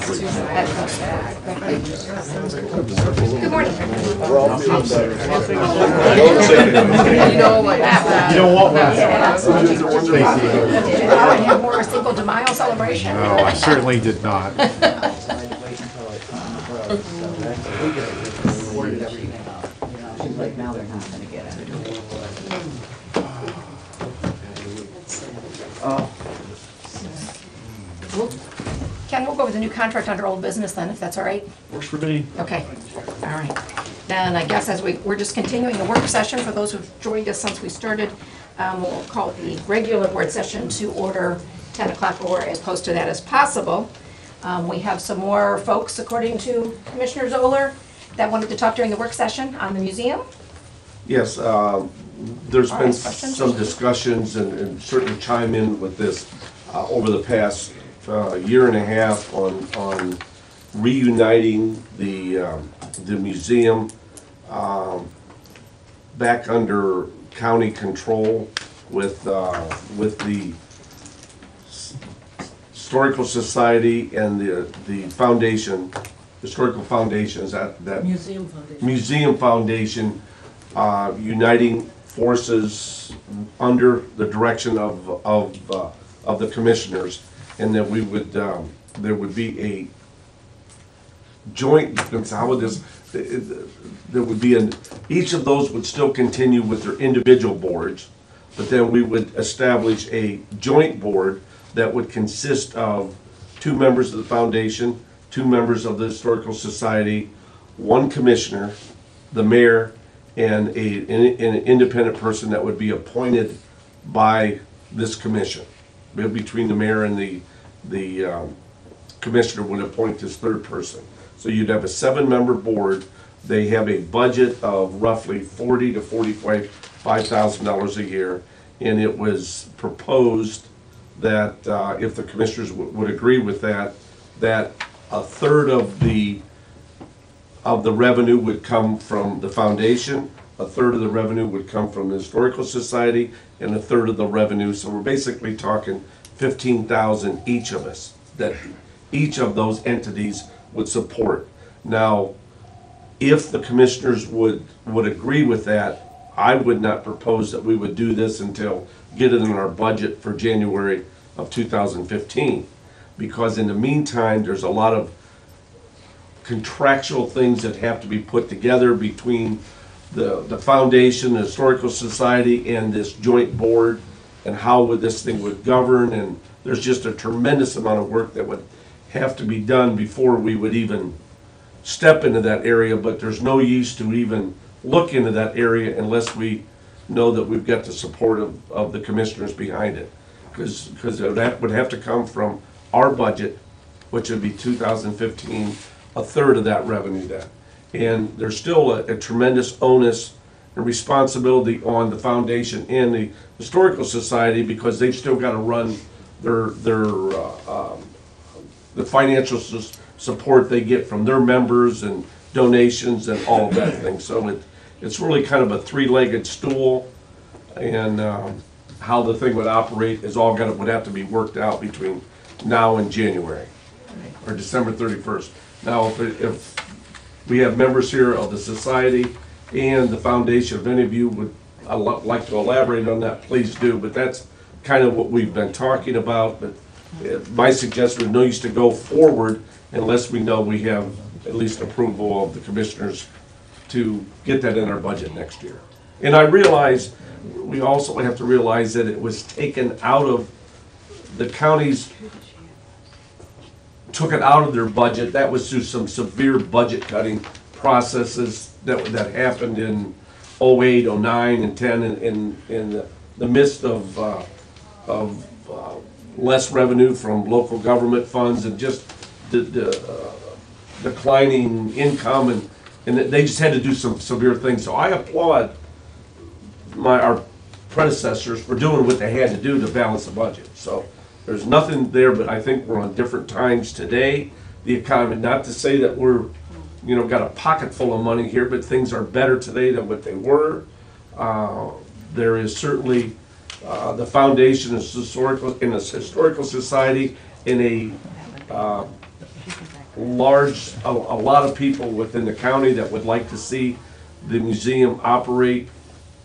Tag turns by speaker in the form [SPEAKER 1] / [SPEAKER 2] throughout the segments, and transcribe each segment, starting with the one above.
[SPEAKER 1] Good morning.
[SPEAKER 2] You don't want one.
[SPEAKER 1] I have more a Cinco de Mayo celebration.
[SPEAKER 2] No, I certainly did not.
[SPEAKER 3] Like now they're not gonna get it.
[SPEAKER 1] Ken, we'll go over the new contract under old business then, if that's all right.
[SPEAKER 2] Works for me.
[SPEAKER 1] Okay, all right. Then I guess as we're just continuing the work session, for those who've joined us since we started, we'll call the regular board session to order 10 o'clock or as close to that as possible. We have some more folks, according to Commissioner Zoller, that wanted to talk during the work session on the museum.
[SPEAKER 4] Yes, there's
[SPEAKER 1] All
[SPEAKER 4] been
[SPEAKER 1] right, questions?
[SPEAKER 4] some discussions and certainly chime in with this over the past year and a half on reuniting the museum back under county control with the Historical Society and the foundation, historical foundations, that Museum Foundation, uniting forces under the direction of the commissioners, and that we would there would be a joint. How would this? There would be each of those would still continue with their individual boards, but then we would establish a joint board that would consist of 2 members of the foundation, 2 members of the Historical Society, 1 commissioner, the mayor, and an independent person that would be appointed by this commission. Between the mayor and the commissioner would appoint this 3rd person. So you'd have a 7-member board. They have a budget of roughly $40,000 to $45,000 a year, and it was proposed that if the commissioners would agree with that a third of the revenue would come from the foundation, a third of the revenue would come from the Historical Society, and a third of the revenue. So we're basically talking $15,000 each of us, that each of those entities would support. Now, if the commissioners would agree with that, I would not propose that we would do this until get it in our budget for January of 2015, because in the meantime there's a lot of contractual things that have to be put together between the foundation, the Historical Society, and this joint board, and how this thing would govern. And there's just a tremendous amount of work that would have to be done before we would even step into that area. But there's no use to even look into that area unless we know that we've got the support of the commissioners behind it, because that would have to come from our budget, which would be 2015, a third of that revenue then. And there's still a tremendous onus and responsibility on the foundation and the Historical Society, because they've still got to run the financial support they get from their members and donations and all of that thing. So it's really kind of a 3-legged stool, and how the thing would operate is all would have to be worked out between now and January or December 31st. Now, if we have members here of the society and the foundation, if any of you would like to elaborate on that, please do. But that's kind of what we've been talking about. But my suggestion is no use to go forward unless we know we have at least approval of the commissioners to get that in our budget next year. And I realize, we also have to realize that it was taken out of the counties, took it out of their budget. That was through some severe budget cutting processes that happened in 08, 09, and 10 in the midst of less revenue from local government funds and just the declining income, and they just had to do some severe things. So I applaud our predecessors for doing what they had to do to balance the budget. So there's nothing there, but I think we're on different times today. The economy, not to say that we're, got a pocket full of money here, but things are better today than what they were. There is certainly the foundation is historical in a historical society in a a lot of people within the county that would like to see the museum operate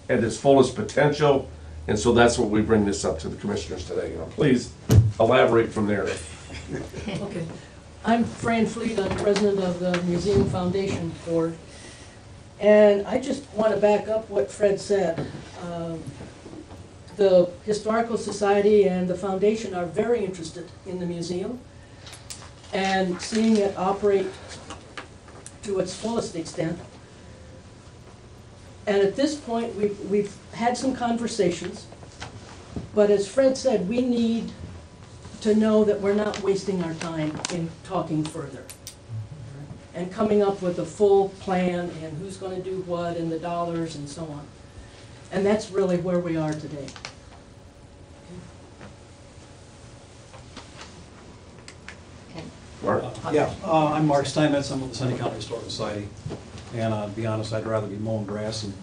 [SPEAKER 4] at its fullest potential, and so that's what we bring this up to the commissioners today. Please elaborate from there.
[SPEAKER 3] Okay. I'm Fran Fleet, I'm president of the Museum Foundation Board. And I just want to back up what Fred said. The Historical Society and the foundation are very interested in the museum and seeing it operate to its fullest extent. And at this point, we've had some conversations, but as Fred said, we need to know that we're not wasting our time in talking further and coming up with a full plan and who's going to do what and the dollars and so on. And that's really where we are today.
[SPEAKER 4] Mark?
[SPEAKER 5] I'm Mark Steinmetz, I'm with the Sunny County Historical Society, and to be honest, I'd rather be mowing grass and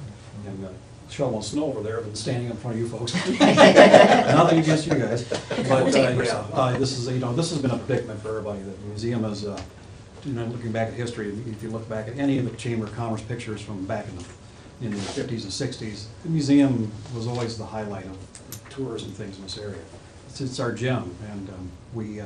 [SPEAKER 5] shoveling snow over there than standing in front of you folks. Nothing against you guys, but this is, this has been a predicament for everybody. The museum is, looking back at history, if you look back at any of the Chamber of Commerce pictures from back in the 50s and 60s, the museum was always the highlight of tourism things in this area. It's our gem, and we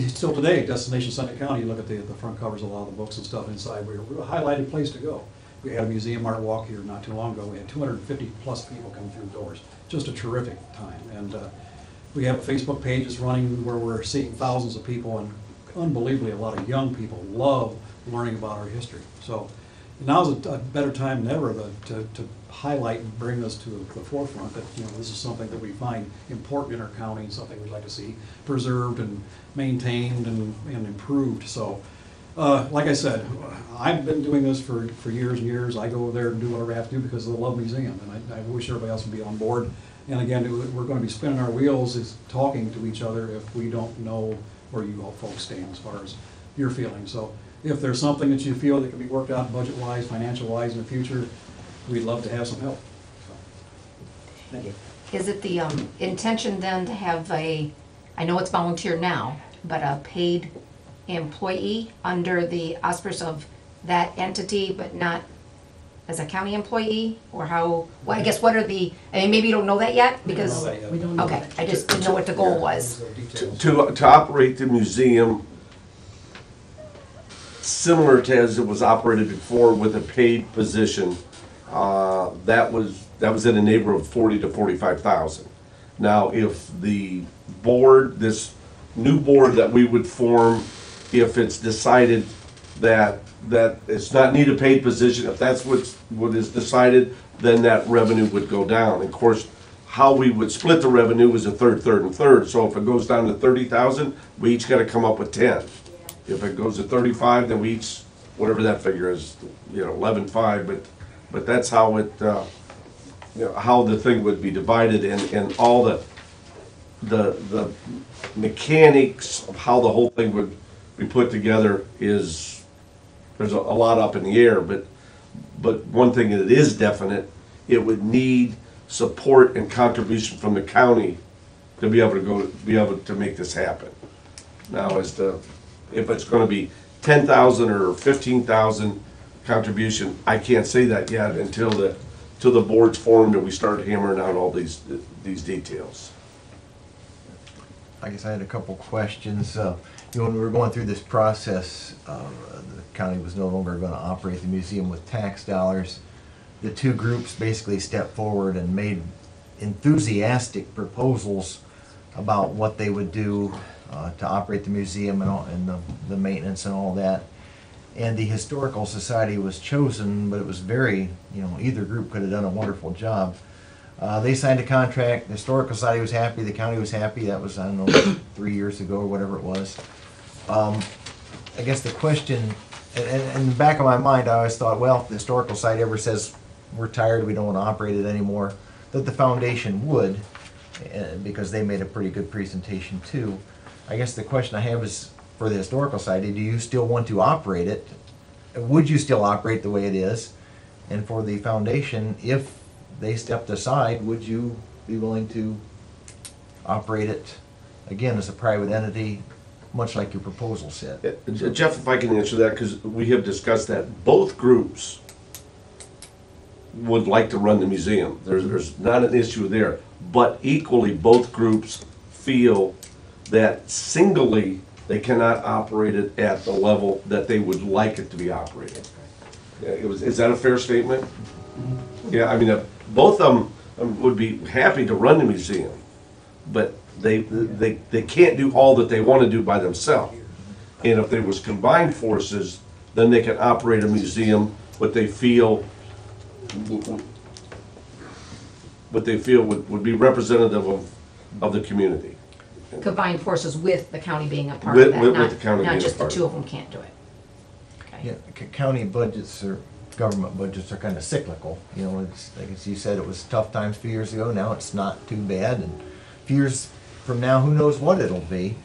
[SPEAKER 5] still today, Destination Sunny County, you look at the front covers of a lot of the books and stuff inside, we're a highlighted place to go. We had a museum art walk here not too long ago. We had 250 plus people come through the doors. Just a terrific time. And we have a Facebook page that's running where we're seeing thousands of people, and unbelievably a lot of young people love learning about our history. So now's a better time than ever to highlight and bring this to the forefront that this is something that we find important in our county and something we'd like to see preserved and maintained and improved. So like I said, I've been doing this for years and years. I go over there and do whatever I have to do because of the Love Museum, and I wish everybody else would be on board. And again, we're going to be spinning our wheels is talking to each other if we don't know where you all folks stand as far as your feelings. So if there's something that you feel that can be worked out budget-wise, financial-wise in the future, we'd love to have some help. So, thank you.
[SPEAKER 1] Is it the intention then to have I know it's volunteer now, but a paid employee under the auspice of that entity, but not as a county employee? Or how, well, I guess what are maybe you don't know that yet? Because,
[SPEAKER 3] We don't know
[SPEAKER 1] okay,
[SPEAKER 3] that.
[SPEAKER 1] I just didn't know what the goal was.
[SPEAKER 4] To operate the museum similar to as it was operated before with a paid position, that was in a neighborhood of 40 to 45,000. Now, if the board, this new board that we would form, if it's decided that it's not need a paid position, if that's what is decided, then that revenue would go down. Of course, how we would split the revenue is a third, and third. So if it goes down to 30,000, we each got to come up with 10. If it goes to 35, then we each, whatever that figure is, 11.5. But that's how it, how the thing would be divided, and all the mechanics of how the whole thing would be put together is, there's a lot up in the air. But one thing that is definite, it would need support and contribution from the county to be able to make this happen. Now, as to if it's going to be 10,000 or 15,000 contribution, I can't say that yet until the board's formed and we start hammering out all these details.
[SPEAKER 6] I guess I had a couple questions. When we were going through this process, the county was no longer going to operate the museum with tax dollars. The two groups basically stepped forward and made enthusiastic proposals about what they would do to operate the museum and the maintenance and all that. And the Historical Society was chosen, but it was very, either group could have done a wonderful job. They signed a contract, the Historical Society was happy, the county was happy. That was, I don't know, 3 years ago or whatever it was. I guess the question, and in the back of my mind, I always thought, well, if the Historical Society ever says, we're tired, we don't want to operate it anymore, that the foundation would, because they made a pretty good presentation too. I guess the question I have is, for the Historical Society, do you still want to operate it? Would you still operate the way it is? And for the foundation, if they stepped aside, would you be willing to operate it, again, as a private entity much like your proposal said.
[SPEAKER 4] Jeff, if I can answer that, because we have discussed that, both groups would like to run the museum. There's not an issue there, but equally, both groups feel that singly, they cannot operate it at the level that they would like it to be operated. Yeah, is that a fair statement? Yeah, I mean, both of them would be happy to run the museum, but they can't do all that they want to do by themselves. And if there was combined forces, then they can operate a museum, what they feel would be representative of the community.
[SPEAKER 1] Combined forces with the county being a part
[SPEAKER 4] With-
[SPEAKER 1] of that,
[SPEAKER 4] with
[SPEAKER 1] not,
[SPEAKER 4] the county
[SPEAKER 1] not
[SPEAKER 4] being a
[SPEAKER 1] just the
[SPEAKER 4] part.
[SPEAKER 1] two of them can't do it. Okay.
[SPEAKER 6] Yeah, county budgets or government budgets are kind of cyclical. You know, it's, like as you said, it was tough times a few years ago, now it's not too bad, and a few years from now, who knows what it'll be.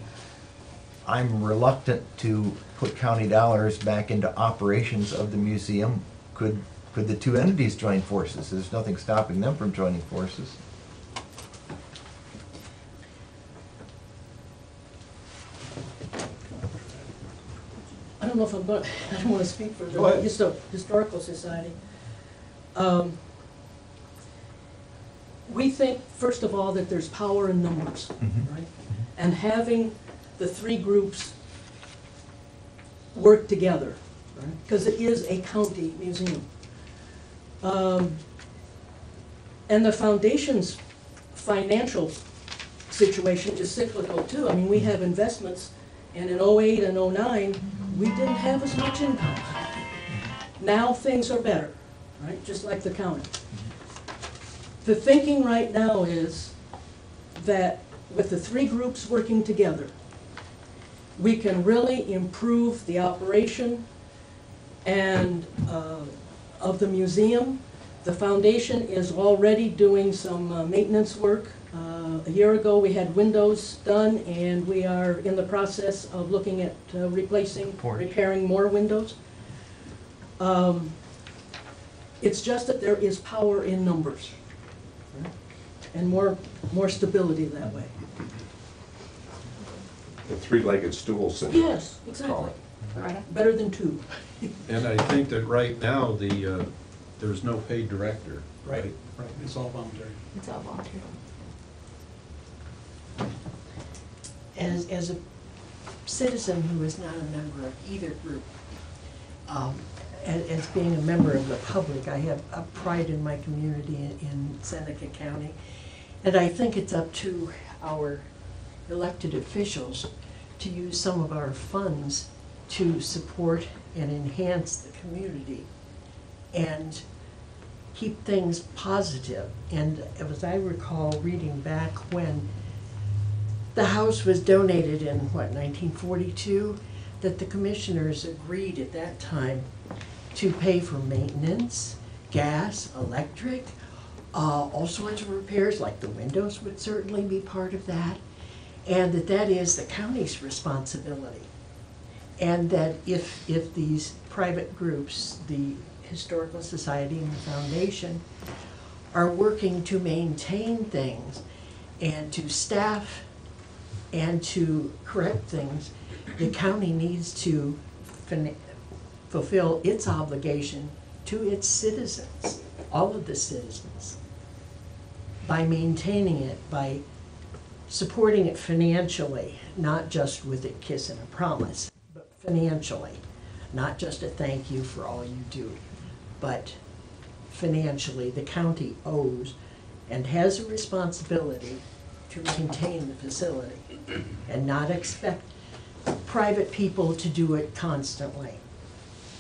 [SPEAKER 6] I'm reluctant to put county dollars back into operations of the museum. Could the two entities join forces? There's nothing stopping them from joining forces.
[SPEAKER 3] I don't know if I'm going, I don't want to speak for
[SPEAKER 5] Go ahead.
[SPEAKER 3] the Historical Society. We think, first of all, that there's power in numbers, right? And having the three groups work together, right? Because it is a county museum. And the foundation's financial situation is cyclical too. I mean, we have investments, and in '08 and '09, we didn't have as much income. Now things are better, right? Just like the county. The thinking right now is that with the three groups working together, we can really improve the operation and of the museum. The foundation is already doing some maintenance work. A year ago, we had windows done, and we are in the process of looking at replacing, repairing more windows. It's just that there is power in numbers, right? And more stability that way.
[SPEAKER 4] The three-legged stool syndrome.
[SPEAKER 3] Yes, exactly.
[SPEAKER 1] Loretta?
[SPEAKER 3] Better than two.
[SPEAKER 7] And I think that right now, there's no paid director, right?
[SPEAKER 5] Right, it's all voluntary.
[SPEAKER 1] It's all volunteer.
[SPEAKER 8] As a citizen who is not a member of either group, as being a member of the public, I have a pride in my community in Seneca County. And I think it's up to our elected officials to use some of our funds to support and enhance the community and keep things positive. And as I recall reading back when the house was donated in, 1942, that the commissioners agreed at that time to pay for maintenance, gas, electric, all sorts of repairs, like the windows would certainly be part of that, and that is the county's responsibility. And that if these private groups, the Historical Society and the Foundation, are working to maintain things and to staff and to correct things, the county needs to fulfill its obligation to its citizens, all of the citizens, by maintaining it, by supporting it financially, not just with a kiss and a promise, but financially, not just a thank you for all you do, but financially, the county owes and has a responsibility to maintain the facility and not expect private people to do it constantly.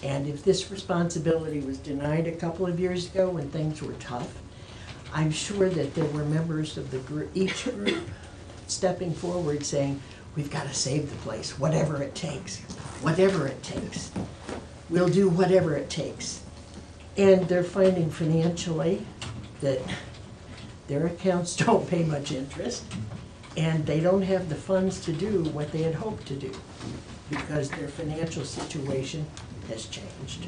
[SPEAKER 8] And if this responsibility was denied a couple of years ago when things were tough, I'm sure that there were members of the group, each group, stepping forward saying, we've got to save the place, whatever it takes, whatever it takes. We'll do whatever it takes. And they're finding financially that their accounts don't pay much interest, and they don't have the funds to do what they had hoped to do because their financial situation has changed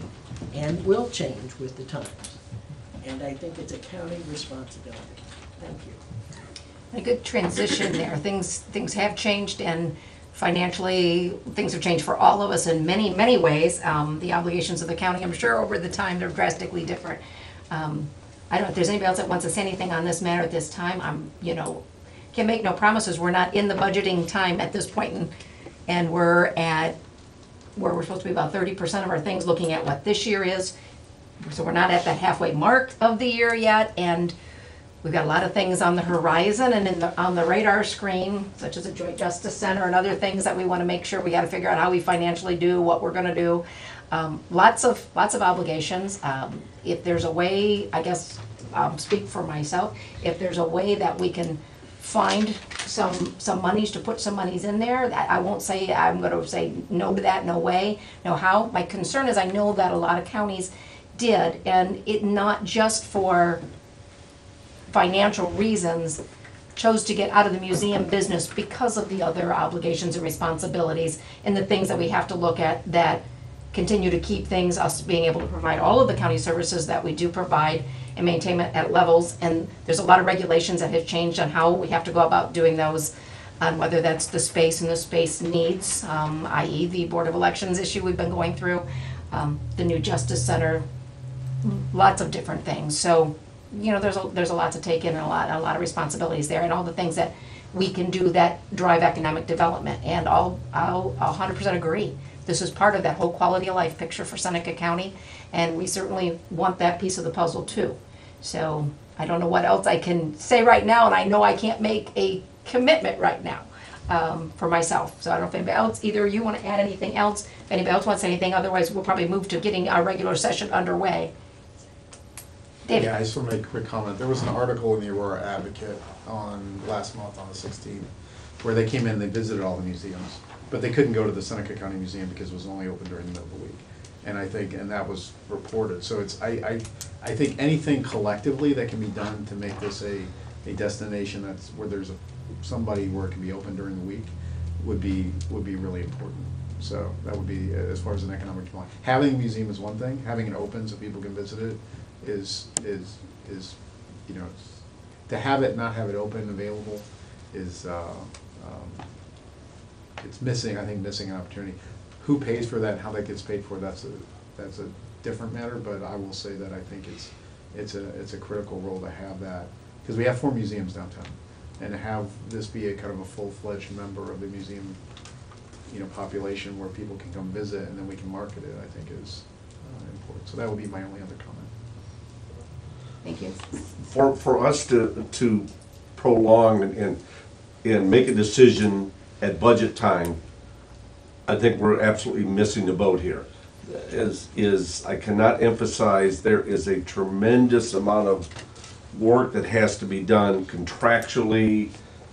[SPEAKER 8] and will change with the times. And I think it's a county responsibility. Thank you.
[SPEAKER 1] A good transition there. Things have changed, and financially, things have changed for all of us in many, many ways. The obligations of the county, I'm sure over the time, they're drastically different. I don't know if there's anybody else that wants to say anything on this matter at this time. Can make no promises. We're not in the budgeting time at this point, and we're at where we're supposed to be about 30% of our things looking at what this year is. So we're not at that halfway mark of the year yet, and we've got a lot of things on the horizon and on the radar screen, such as the Joint Justice Center and other things that we want to make sure we got to figure out how we financially do what we're going to do. Lots of obligations. If there's a way, I guess I'll speak for myself, if there's a way that we can find some monies to put some monies in there, that I won't say, I'm going to say no to that, no way, no how. My concern is I know that a lot of counties did, and it not just for financial reasons, chose to get out of the museum business because of the other obligations and responsibilities and the things that we have to look at that continue to keep things, us being able to provide all of the county services that we do provide and maintain it at levels. And there's a lot of regulations that have changed on how we have to go about doing those, whether that's the space and the space needs, i.e. the Board of Elections issue we've been going through, the new Justice Center, lots of different things. So, there's a lot to take in and a lot of responsibilities there, and all the things that we can do that drive economic development. And I'll 100% agree. This is part of that whole quality of life picture for Seneca County, and we certainly want that piece of the puzzle too. So I don't know what else I can say right now, and I know I can't make a commitment right now for myself. So I don't know if anybody else, either you want to add anything else, if anybody else wants anything, otherwise we'll probably move to getting our regular session underway. David?
[SPEAKER 2] Yeah, I just want to make a quick comment. There was an article in the Aurora Advocate last month on the 16th, where they came in and they visited all the museums, but they couldn't go to the Seneca County Museum because it was only open during the middle of the week. And that was reported. So I think anything collectively that can be done to make this a destination that's where there's somebody where it can be open during the week would be really important. So that would be, as far as an economic development. Having a museum is one thing. Having it open so people can visit it is to have it, not have it open, available, is it's missing an opportunity. Who pays for that and how that gets paid for, that's a different matter, but I will say that I think it's a critical role to have that, because we have 4 museums downtown, and to have this be a kind of a full-fledged member of the museum population where people can come visit and then we can market it, I think is important. So that would be my only other comment.
[SPEAKER 1] Thank you.
[SPEAKER 4] For us to prolong and make a decision at budget time, I think we're absolutely missing the boat here. I cannot emphasize, there is a tremendous amount of work that has to be done contractually,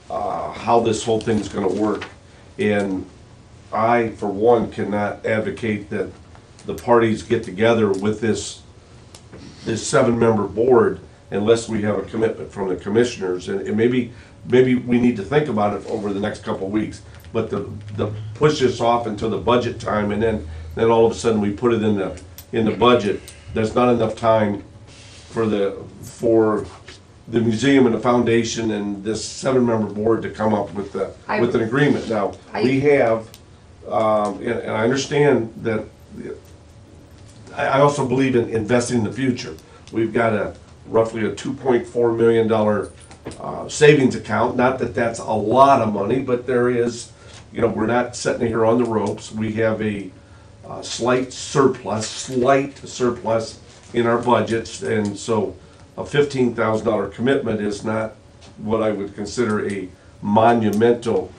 [SPEAKER 4] how this whole thing's gonna work. And I, for one, cannot advocate that the parties get together with this 7-member board unless we have a commitment from the commissioners. And maybe we need to think about it over the next couple of weeks. But the push this off until the budget time, and then all of a sudden we put it in the budget. There's not enough time for the museum and the foundation and this 7-member board to come up with an agreement. Now we have, and I understand that. I also believe in investing in the future. We've got roughly a $2.4 million savings account. Not that that's a lot of money, but there is. We're not sitting here on the ropes. We have a slight surplus in our budgets, and so a $15,000 commitment is not what I would consider a monumental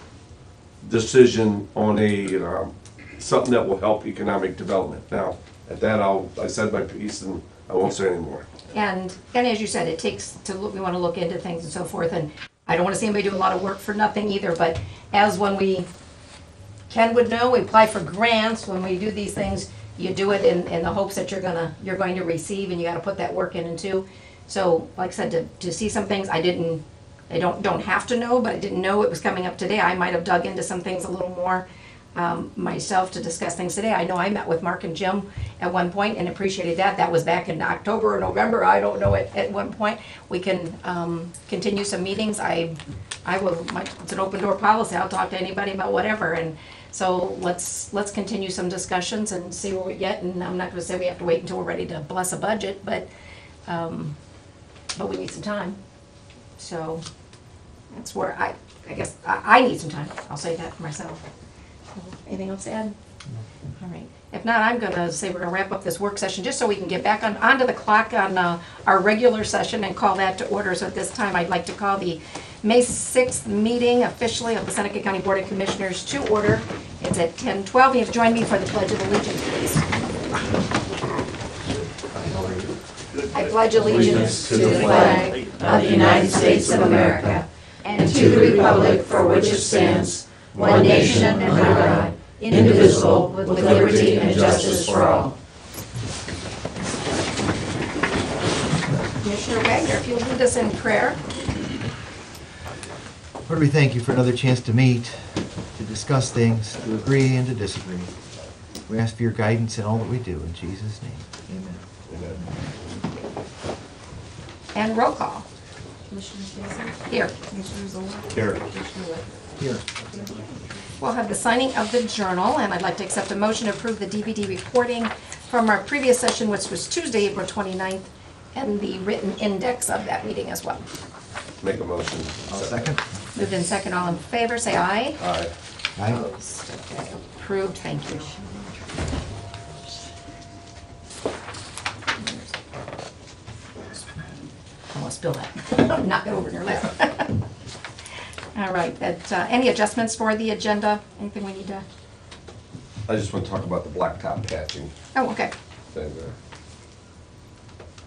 [SPEAKER 4] decision on something that will help economic development. Now, at that, I said my piece, and I won't say anymore.
[SPEAKER 1] And as you said, it takes to look. We want to look into things and so forth. And I don't want to see anybody do a lot of work for nothing either. But as Ken would know, we apply for grants. When we do these things, you do it in the hopes that you're going to receive, and you got to put that work in too. So, like I said, to see some things I don't have to know, but I didn't know it was coming up today. I might have dug into some things a little more. myself to discuss things today. I know I met with Mark and Jim at one point and appreciated that. That was back in October or November, I don't know, at one point. We can continue some meetings. I will, it's an open door policy, I'll talk to anybody about whatever. And so let's continue some discussions and see where we get. And I'm not gonna say we have to wait until we're ready to bless a budget, but we need some time. So that's where I guess I need some time. I'll say that for myself. Anything else to add? All right. If not, I'm gonna say we're gonna wrap up this work session, just so we can get back onto the clock on our regular session and call that to order. So at this time, I'd like to call the May 6th meeting officially of the Seneca County Board of Commissioners to order. It's at 10:12. You have joined me for the Pledge of Allegiance, please. I pledge allegiance to the flag of the United States of America and to the republic for which it stands, one nation under God, indivisible, with liberty and justice for all. Commissioner Wagner, if you'll lead us in prayer.
[SPEAKER 6] Lord, we thank you for another chance to meet, to discuss things, to agree and to disagree. We ask for your guidance in all that we do. In Jesus' name, amen.
[SPEAKER 1] And roll call.
[SPEAKER 9] Commissioner Stacy?
[SPEAKER 1] Here.
[SPEAKER 9] Commissioner Zoll?
[SPEAKER 4] Here.
[SPEAKER 9] Commissioner White?
[SPEAKER 6] Here.
[SPEAKER 1] We'll have the signing of the journal, and I'd like to accept a motion to approve the DVD recording from our previous session, which was Tuesday, April 29th, and the written index of that meeting as well.
[SPEAKER 4] Make a motion.
[SPEAKER 6] I'll second.
[SPEAKER 1] Moved in second, all in favor, say aye.
[SPEAKER 4] Aye.
[SPEAKER 6] Aye.
[SPEAKER 1] Opposed, okay, approved, thank you. Almost spilled that, knock it over in your lap. All right, any adjustments for the agenda? Anything we need to,
[SPEAKER 4] I just want to talk about the blacktop patching
[SPEAKER 1] oh, okay.
[SPEAKER 4] thing there.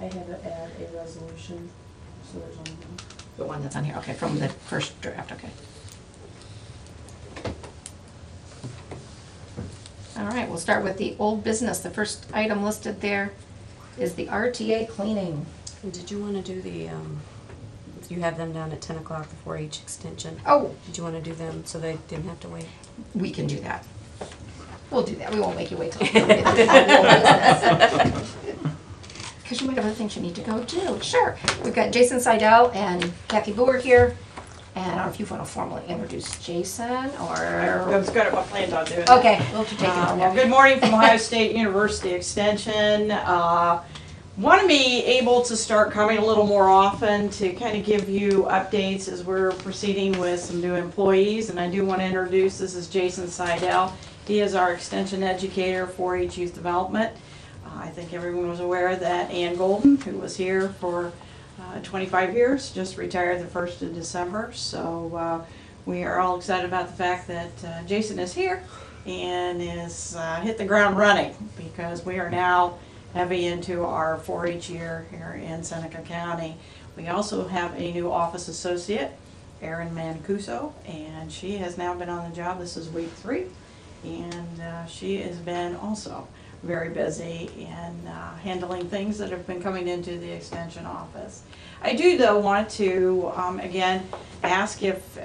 [SPEAKER 9] I had to add a resolution, so there's only one.
[SPEAKER 1] The one that's on here, okay, from the first draft, okay. All right, we'll start with the old business. The first item listed there is the RTA cleaning.
[SPEAKER 9] And did you want to do the, you have them down at 10 o'clock, the 4-H extension?
[SPEAKER 1] Oh,
[SPEAKER 9] Did you want to do them so they didn't have to wait?
[SPEAKER 1] we can do that. We'll do that, we won't make you wait till. Because you might have other things you need to go do. Sure. We've got Jason Seidel and Kathy Boer here. And I don't know if you want to formally introduce Jason
[SPEAKER 10] I
[SPEAKER 1] or.
[SPEAKER 10] was good at what planned on doing.
[SPEAKER 1] Okay, we'll take it from
[SPEAKER 10] Well,
[SPEAKER 1] there.
[SPEAKER 10] good morning from Ohio State University Extension. Want to be able to start coming a little more often to kind of give you updates as we're proceeding with some new employees. And I do want to introduce, this is Jason Seidel. He is our extension educator for H Youth Development. I think everyone was aware that Ann Golden, who was here for 25 years, just retired the 1st of December. So we are all excited about the fact that Jason is here and is hit the ground running, because we are now heavy into our 4-H year here in Seneca County. We also have a new office associate, Erin Mancuso, and she has now been on the job. This is week 3, and she has been also very busy in handling things that have been coming into the extension office. I do, though, want to again ask if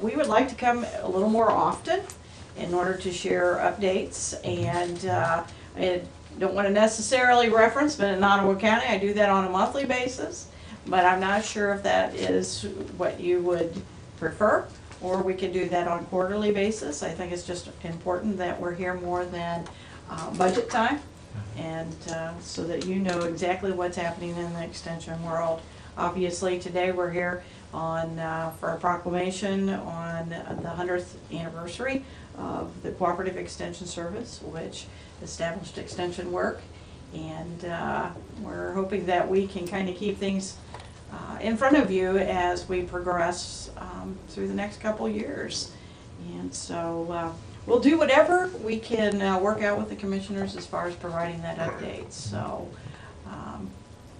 [SPEAKER 10] we would like to come a little more often in order to share updates. And I don't want to necessarily reference, but in Ottawa County I do that on a monthly basis, but I'm not sure if that is what you would prefer, or we could do that on a quarterly basis. I think it's just important that we're here more than budget time, and so that you know exactly what's happening in the extension world. Obviously today we're here on for a proclamation on the 100th anniversary of the Cooperative Extension Service, which established extension work, and we're hoping that we can kind of keep things in front of you as we progress through the next couple years. And so we'll do whatever we can work out with the commissioners as far as providing that update. So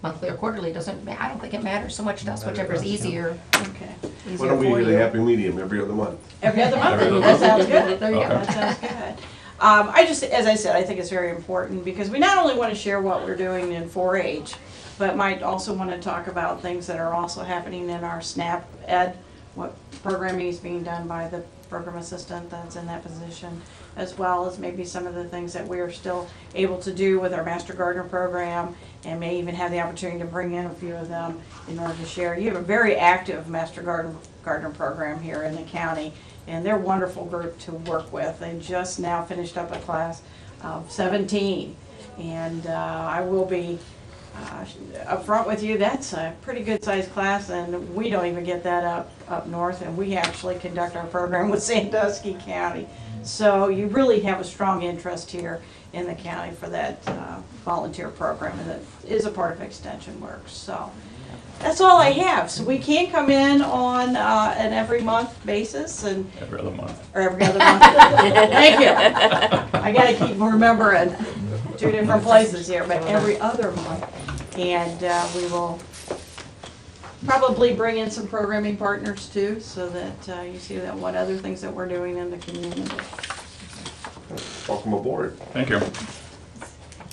[SPEAKER 1] Monthly or quarterly doesn't, I don't think it matters so much to us, whichever's easier.
[SPEAKER 10] okay,
[SPEAKER 4] Why
[SPEAKER 1] Easier
[SPEAKER 4] don't we
[SPEAKER 1] for
[SPEAKER 4] get
[SPEAKER 1] you.
[SPEAKER 4] a happy medium every other month?
[SPEAKER 10] every other month.
[SPEAKER 4] Every other
[SPEAKER 10] That
[SPEAKER 4] month.
[SPEAKER 10] sounds good.
[SPEAKER 1] There you go.
[SPEAKER 10] That sounds good. I just, as I said, I think it's very important, because we not only want to share what we're doing in 4-H, but might also want to talk about things that are also happening in our SNAP Ed, what programming is being done by the program assistant that's in that position, as well as maybe some of the things that we are still able to do with our Master Gardener program, and may even have the opportunity to bring in a few of them in order to share. You have a very active Master Gardener program here in the county, and they're a wonderful group to work with. They just now finished up a class of 17, and I will be upfront with you, that's a pretty good sized class, and we don't even get that up north, and we actually conduct our program with Sandusky County. So you really have a strong interest here in the county for that volunteer program, and that is a part of Extension Works. So that's all I have. So we can come in on an every month basis, and
[SPEAKER 11] Every other month.
[SPEAKER 10] or every other month. Thank you. I gotta keep remembering 2 different places here, but every other month. And we will probably bring in some programming partners too, so that you see that what other things that we're doing in the community.
[SPEAKER 4] Welcome aboard.
[SPEAKER 11] Thank you.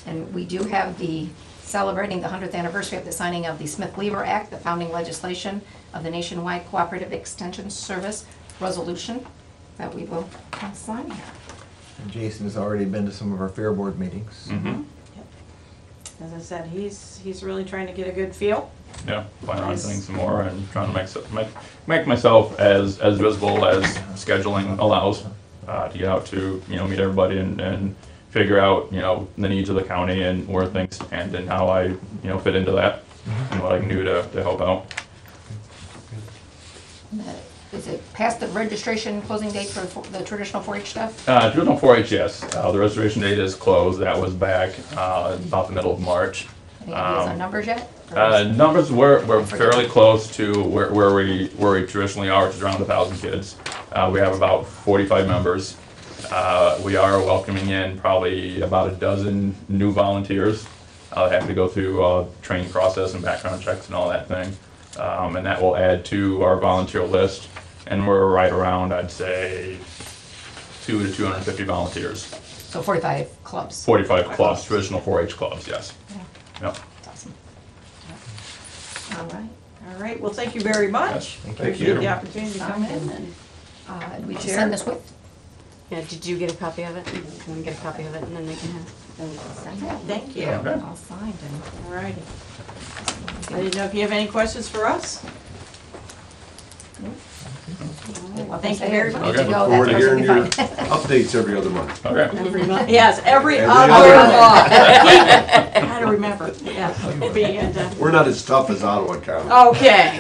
[SPEAKER 1] And we do have the, celebrating the 100th anniversary of the signing of the Smith-Lever Act, the founding legislation of the Nationwide Cooperative Extension Service resolution that we will sign here.
[SPEAKER 6] And Jason has already been to some of our Fair Board meetings.
[SPEAKER 11] Mm-hmm.
[SPEAKER 10] As I said, he's really trying to get a good feel.
[SPEAKER 11] Yeah, plan on doing some more and trying to make myself as visible as scheduling allows, to get out to, meet everybody and figure out, the needs of the county and where things stand and how I, fit into that and what I can do to help out.
[SPEAKER 1] Is it past the registration closing date for the traditional 4-H stuff?
[SPEAKER 11] Traditional 4-H, yes. The registration date is closed. That was back about the middle of March.
[SPEAKER 1] Any ideas on numbers yet?
[SPEAKER 11] Numbers we're fairly close to where we traditionally are, which is around 1,000 kids. We have about 45 members. We are welcoming in probably about a dozen new volunteers. They have to go through a training process and background checks and all that thing. And that will add to our volunteer list. And we're right around, I'd say, 200 to 250 volunteers.
[SPEAKER 1] So 45 clubs.
[SPEAKER 11] 45 clubs, traditional 4-H clubs, yes. Yep.
[SPEAKER 1] That's awesome. All right.
[SPEAKER 10] All right, well, thank you very much.
[SPEAKER 4] Thank
[SPEAKER 10] Appreciate
[SPEAKER 4] you.
[SPEAKER 10] the opportunity to come in and
[SPEAKER 1] We just
[SPEAKER 10] Chair?
[SPEAKER 1] send this with?
[SPEAKER 9] Yeah, did you get a copy of it? Can we get a copy of it and then they can have?
[SPEAKER 1] Send it.
[SPEAKER 10] thank you.
[SPEAKER 11] Okay.
[SPEAKER 1] All signed and.
[SPEAKER 10] All righty. I didn't know if you have any questions for us?
[SPEAKER 1] Well,
[SPEAKER 10] Thank you very much.
[SPEAKER 1] Good to
[SPEAKER 11] Okay.
[SPEAKER 1] go.
[SPEAKER 4] Look forward to
[SPEAKER 1] That's
[SPEAKER 4] hearing your
[SPEAKER 1] perfectly fine.
[SPEAKER 4] updates every other month.
[SPEAKER 11] Okay.
[SPEAKER 10] Every month. Yes, every
[SPEAKER 4] Every
[SPEAKER 10] other
[SPEAKER 4] other
[SPEAKER 10] month. How to remember, yeah. And,
[SPEAKER 4] We're not as tough as Ottawa County.
[SPEAKER 10] okay,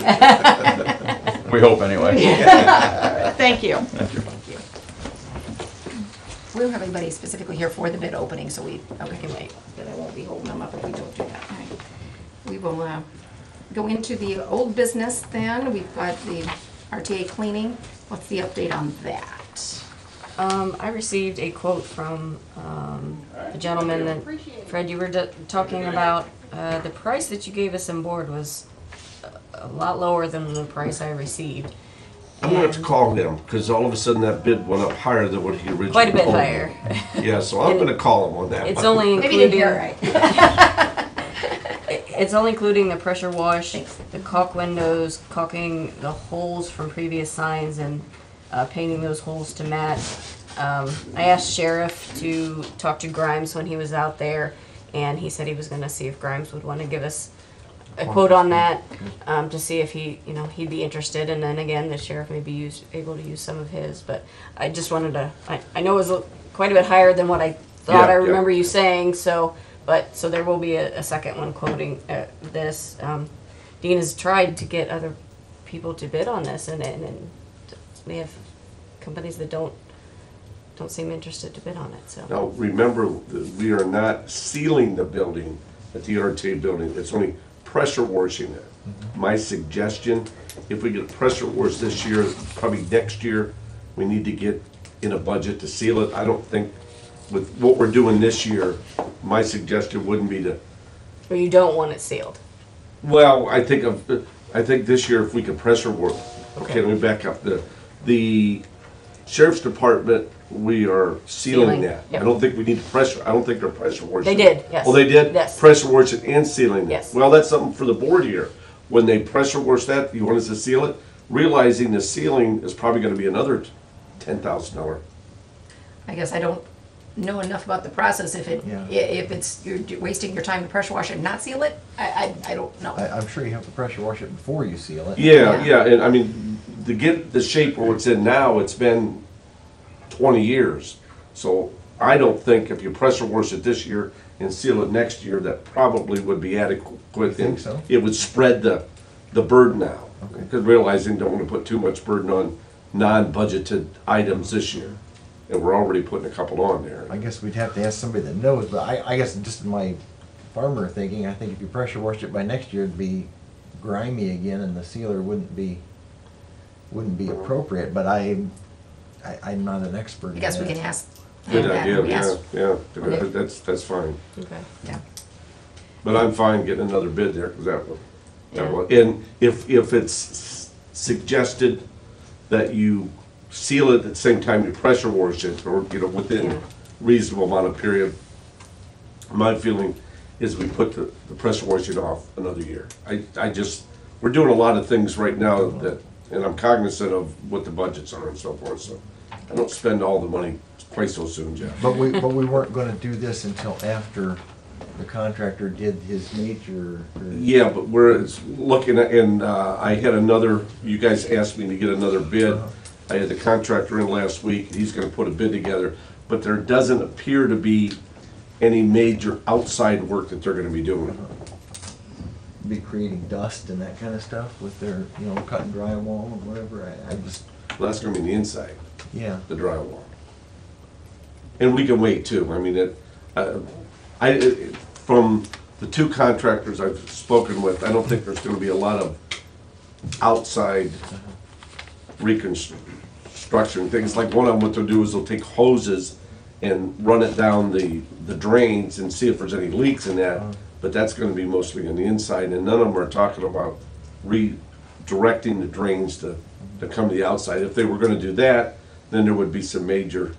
[SPEAKER 11] We hope anyway.
[SPEAKER 10] thank you.
[SPEAKER 11] Thank you.
[SPEAKER 1] We don't have anybody specifically here for the bid opening, so we can wait, but I won't be holding them up if we don't do that. All right. We will go into the old business then. We've got the RTA cleaning. What's the update on that?
[SPEAKER 9] I received a quote from a gentleman that, Fred, you were talking about. The price that you gave us on board was a lot lower than the price I received.
[SPEAKER 4] I'm gonna have to call him, because all of a sudden that bid went up higher than what he originally
[SPEAKER 9] Quite a bit
[SPEAKER 4] told me.
[SPEAKER 9] higher.
[SPEAKER 4] Yeah, so I'm gonna call him on that
[SPEAKER 9] It's
[SPEAKER 4] one.
[SPEAKER 9] only
[SPEAKER 1] Maybe you didn't
[SPEAKER 9] including,
[SPEAKER 1] hear right.
[SPEAKER 9] it's only including the pressure wash, the caulk windows, caulking the holes from previous signs and painting those holes to match. I asked Sheriff to talk to Grimes when he was out there, and he said he was gonna see if Grimes would wanna give us a quote on that, to see if he'd be interested, and then again, the sheriff may be able to use some of his, but I just wanted to, I know it was quite a bit higher than what I thought I
[SPEAKER 4] Yeah,
[SPEAKER 9] remember you saying, so there will be a second one quoting this. Dean has tried to get other people to bid on this, and we have companies that don't seem interested to bid on it, so.
[SPEAKER 4] Now, remember, that we are not sealing the building at the RTA building, it's only pressure washing it. My suggestion, if we get pressure wash this year, probably next year, we need to get in a budget to seal it. I don't think, with what we're doing this year, my suggestion wouldn't be to,
[SPEAKER 9] Or you don't want it sealed.
[SPEAKER 4] well, I think this year if we could pressure wash, okay, let me back up. The sheriff's department, we are sealing
[SPEAKER 9] Sealing,
[SPEAKER 4] that.
[SPEAKER 9] yep.
[SPEAKER 4] I don't think we need to pressure, I don't think they're pressure washing.
[SPEAKER 9] They did, yes.
[SPEAKER 4] Oh, they did?
[SPEAKER 9] Yes.
[SPEAKER 4] Pressure wash it and sealing it?
[SPEAKER 9] Yes.
[SPEAKER 4] Well, that's something for the board here. When they pressure wash that, you want us to seal it, realizing the sealing is probably gonna be another $10,000.
[SPEAKER 1] I guess I don't know enough about the process. If
[SPEAKER 6] Yeah.
[SPEAKER 1] you're wasting your time to pressure wash it and not seal it, I don't know.
[SPEAKER 6] I'm sure you have to pressure wash it before you seal it.
[SPEAKER 4] Yeah,
[SPEAKER 1] Yeah.
[SPEAKER 4] yeah, and I mean, to get the shape where it's in now, it's been 20 years. So I don't think if you pressure wash it this year and seal it next year, that probably would be adequate.
[SPEAKER 6] You think so?
[SPEAKER 4] It would spread the burden out.
[SPEAKER 6] Okay.
[SPEAKER 4] Because realizing don't want to put too much burden on non-budgeted items this year. And we're already putting a couple on there.
[SPEAKER 6] I guess we'd have to ask somebody that knows, but I guess just in my farmer thinking, I think if you pressure washed it by next year, it'd be grimy again and the sealer wouldn't be appropriate, but I'm not an expert
[SPEAKER 1] I
[SPEAKER 6] in
[SPEAKER 1] guess we
[SPEAKER 6] that.
[SPEAKER 1] can ask.
[SPEAKER 4] Good
[SPEAKER 1] that.
[SPEAKER 4] idea,
[SPEAKER 1] Yes.
[SPEAKER 4] yeah,
[SPEAKER 1] Okay.
[SPEAKER 4] that's fine.
[SPEAKER 9] Okay.
[SPEAKER 1] Yeah.
[SPEAKER 4] But I'm fine getting another bid there, because that
[SPEAKER 9] Yeah.
[SPEAKER 4] would, and if it's suggested that you seal it at the same time you pressure wash it, or, you know, within
[SPEAKER 9] Yeah.
[SPEAKER 4] reasonable amount of period, my feeling is we put the pressure washing off another year. I just, we're doing a lot of things right now that, and I'm cognizant of what the budgets are and so forth, so I don't spend all the money quite so soon, Jeff.
[SPEAKER 6] But we weren't gonna do this until after the contractor did his major.
[SPEAKER 4] Yeah, but we're looking at, and I had another, you guys asked me to get another bid. I had the contractor in last week, he's gonna put a bid together, but there doesn't appear to be any major outside work that they're gonna be doing.
[SPEAKER 6] Be creating dust and that kind of stuff with their, cutting drywall and whatever. I just,
[SPEAKER 4] Well, that's gonna be the inside,
[SPEAKER 6] yeah.
[SPEAKER 4] the drywall. And we can wait too, I mean, from the two contractors I've spoken with, I don't think there's gonna be a lot of outside reconstruction things. Like one of them, what they'll do is they'll take hoses and run it down the drains and see if there's any leaks in that. But that's gonna be mostly on the inside, and none of them are talking about redirecting the drains to come to the outside. If they were gonna do that, then there would be some major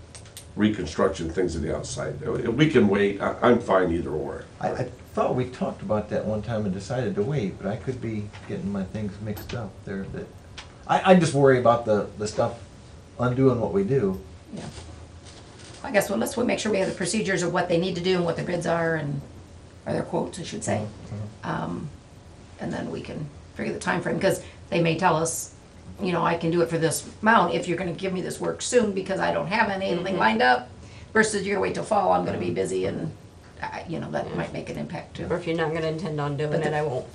[SPEAKER 4] reconstruction things on the outside. We can wait, I'm fine either or.
[SPEAKER 6] I thought we talked about that one time and decided to wait, but I could be getting my things mixed up there. I just worry about the stuff undoing what we do.
[SPEAKER 1] Yeah. I guess, well, let's make sure we have the procedures of what they need to do and what their bids are and, or their quotes, I should say. And then we can figure the time frame because they may tell us, I can do it for this amount if you're gonna give me this work soon because I don't have anything lined up. Versus you're gonna wait till fall, I'm gonna be busy and, that might make an impact too.
[SPEAKER 9] Or if you're not gonna intend on doing it, I won't.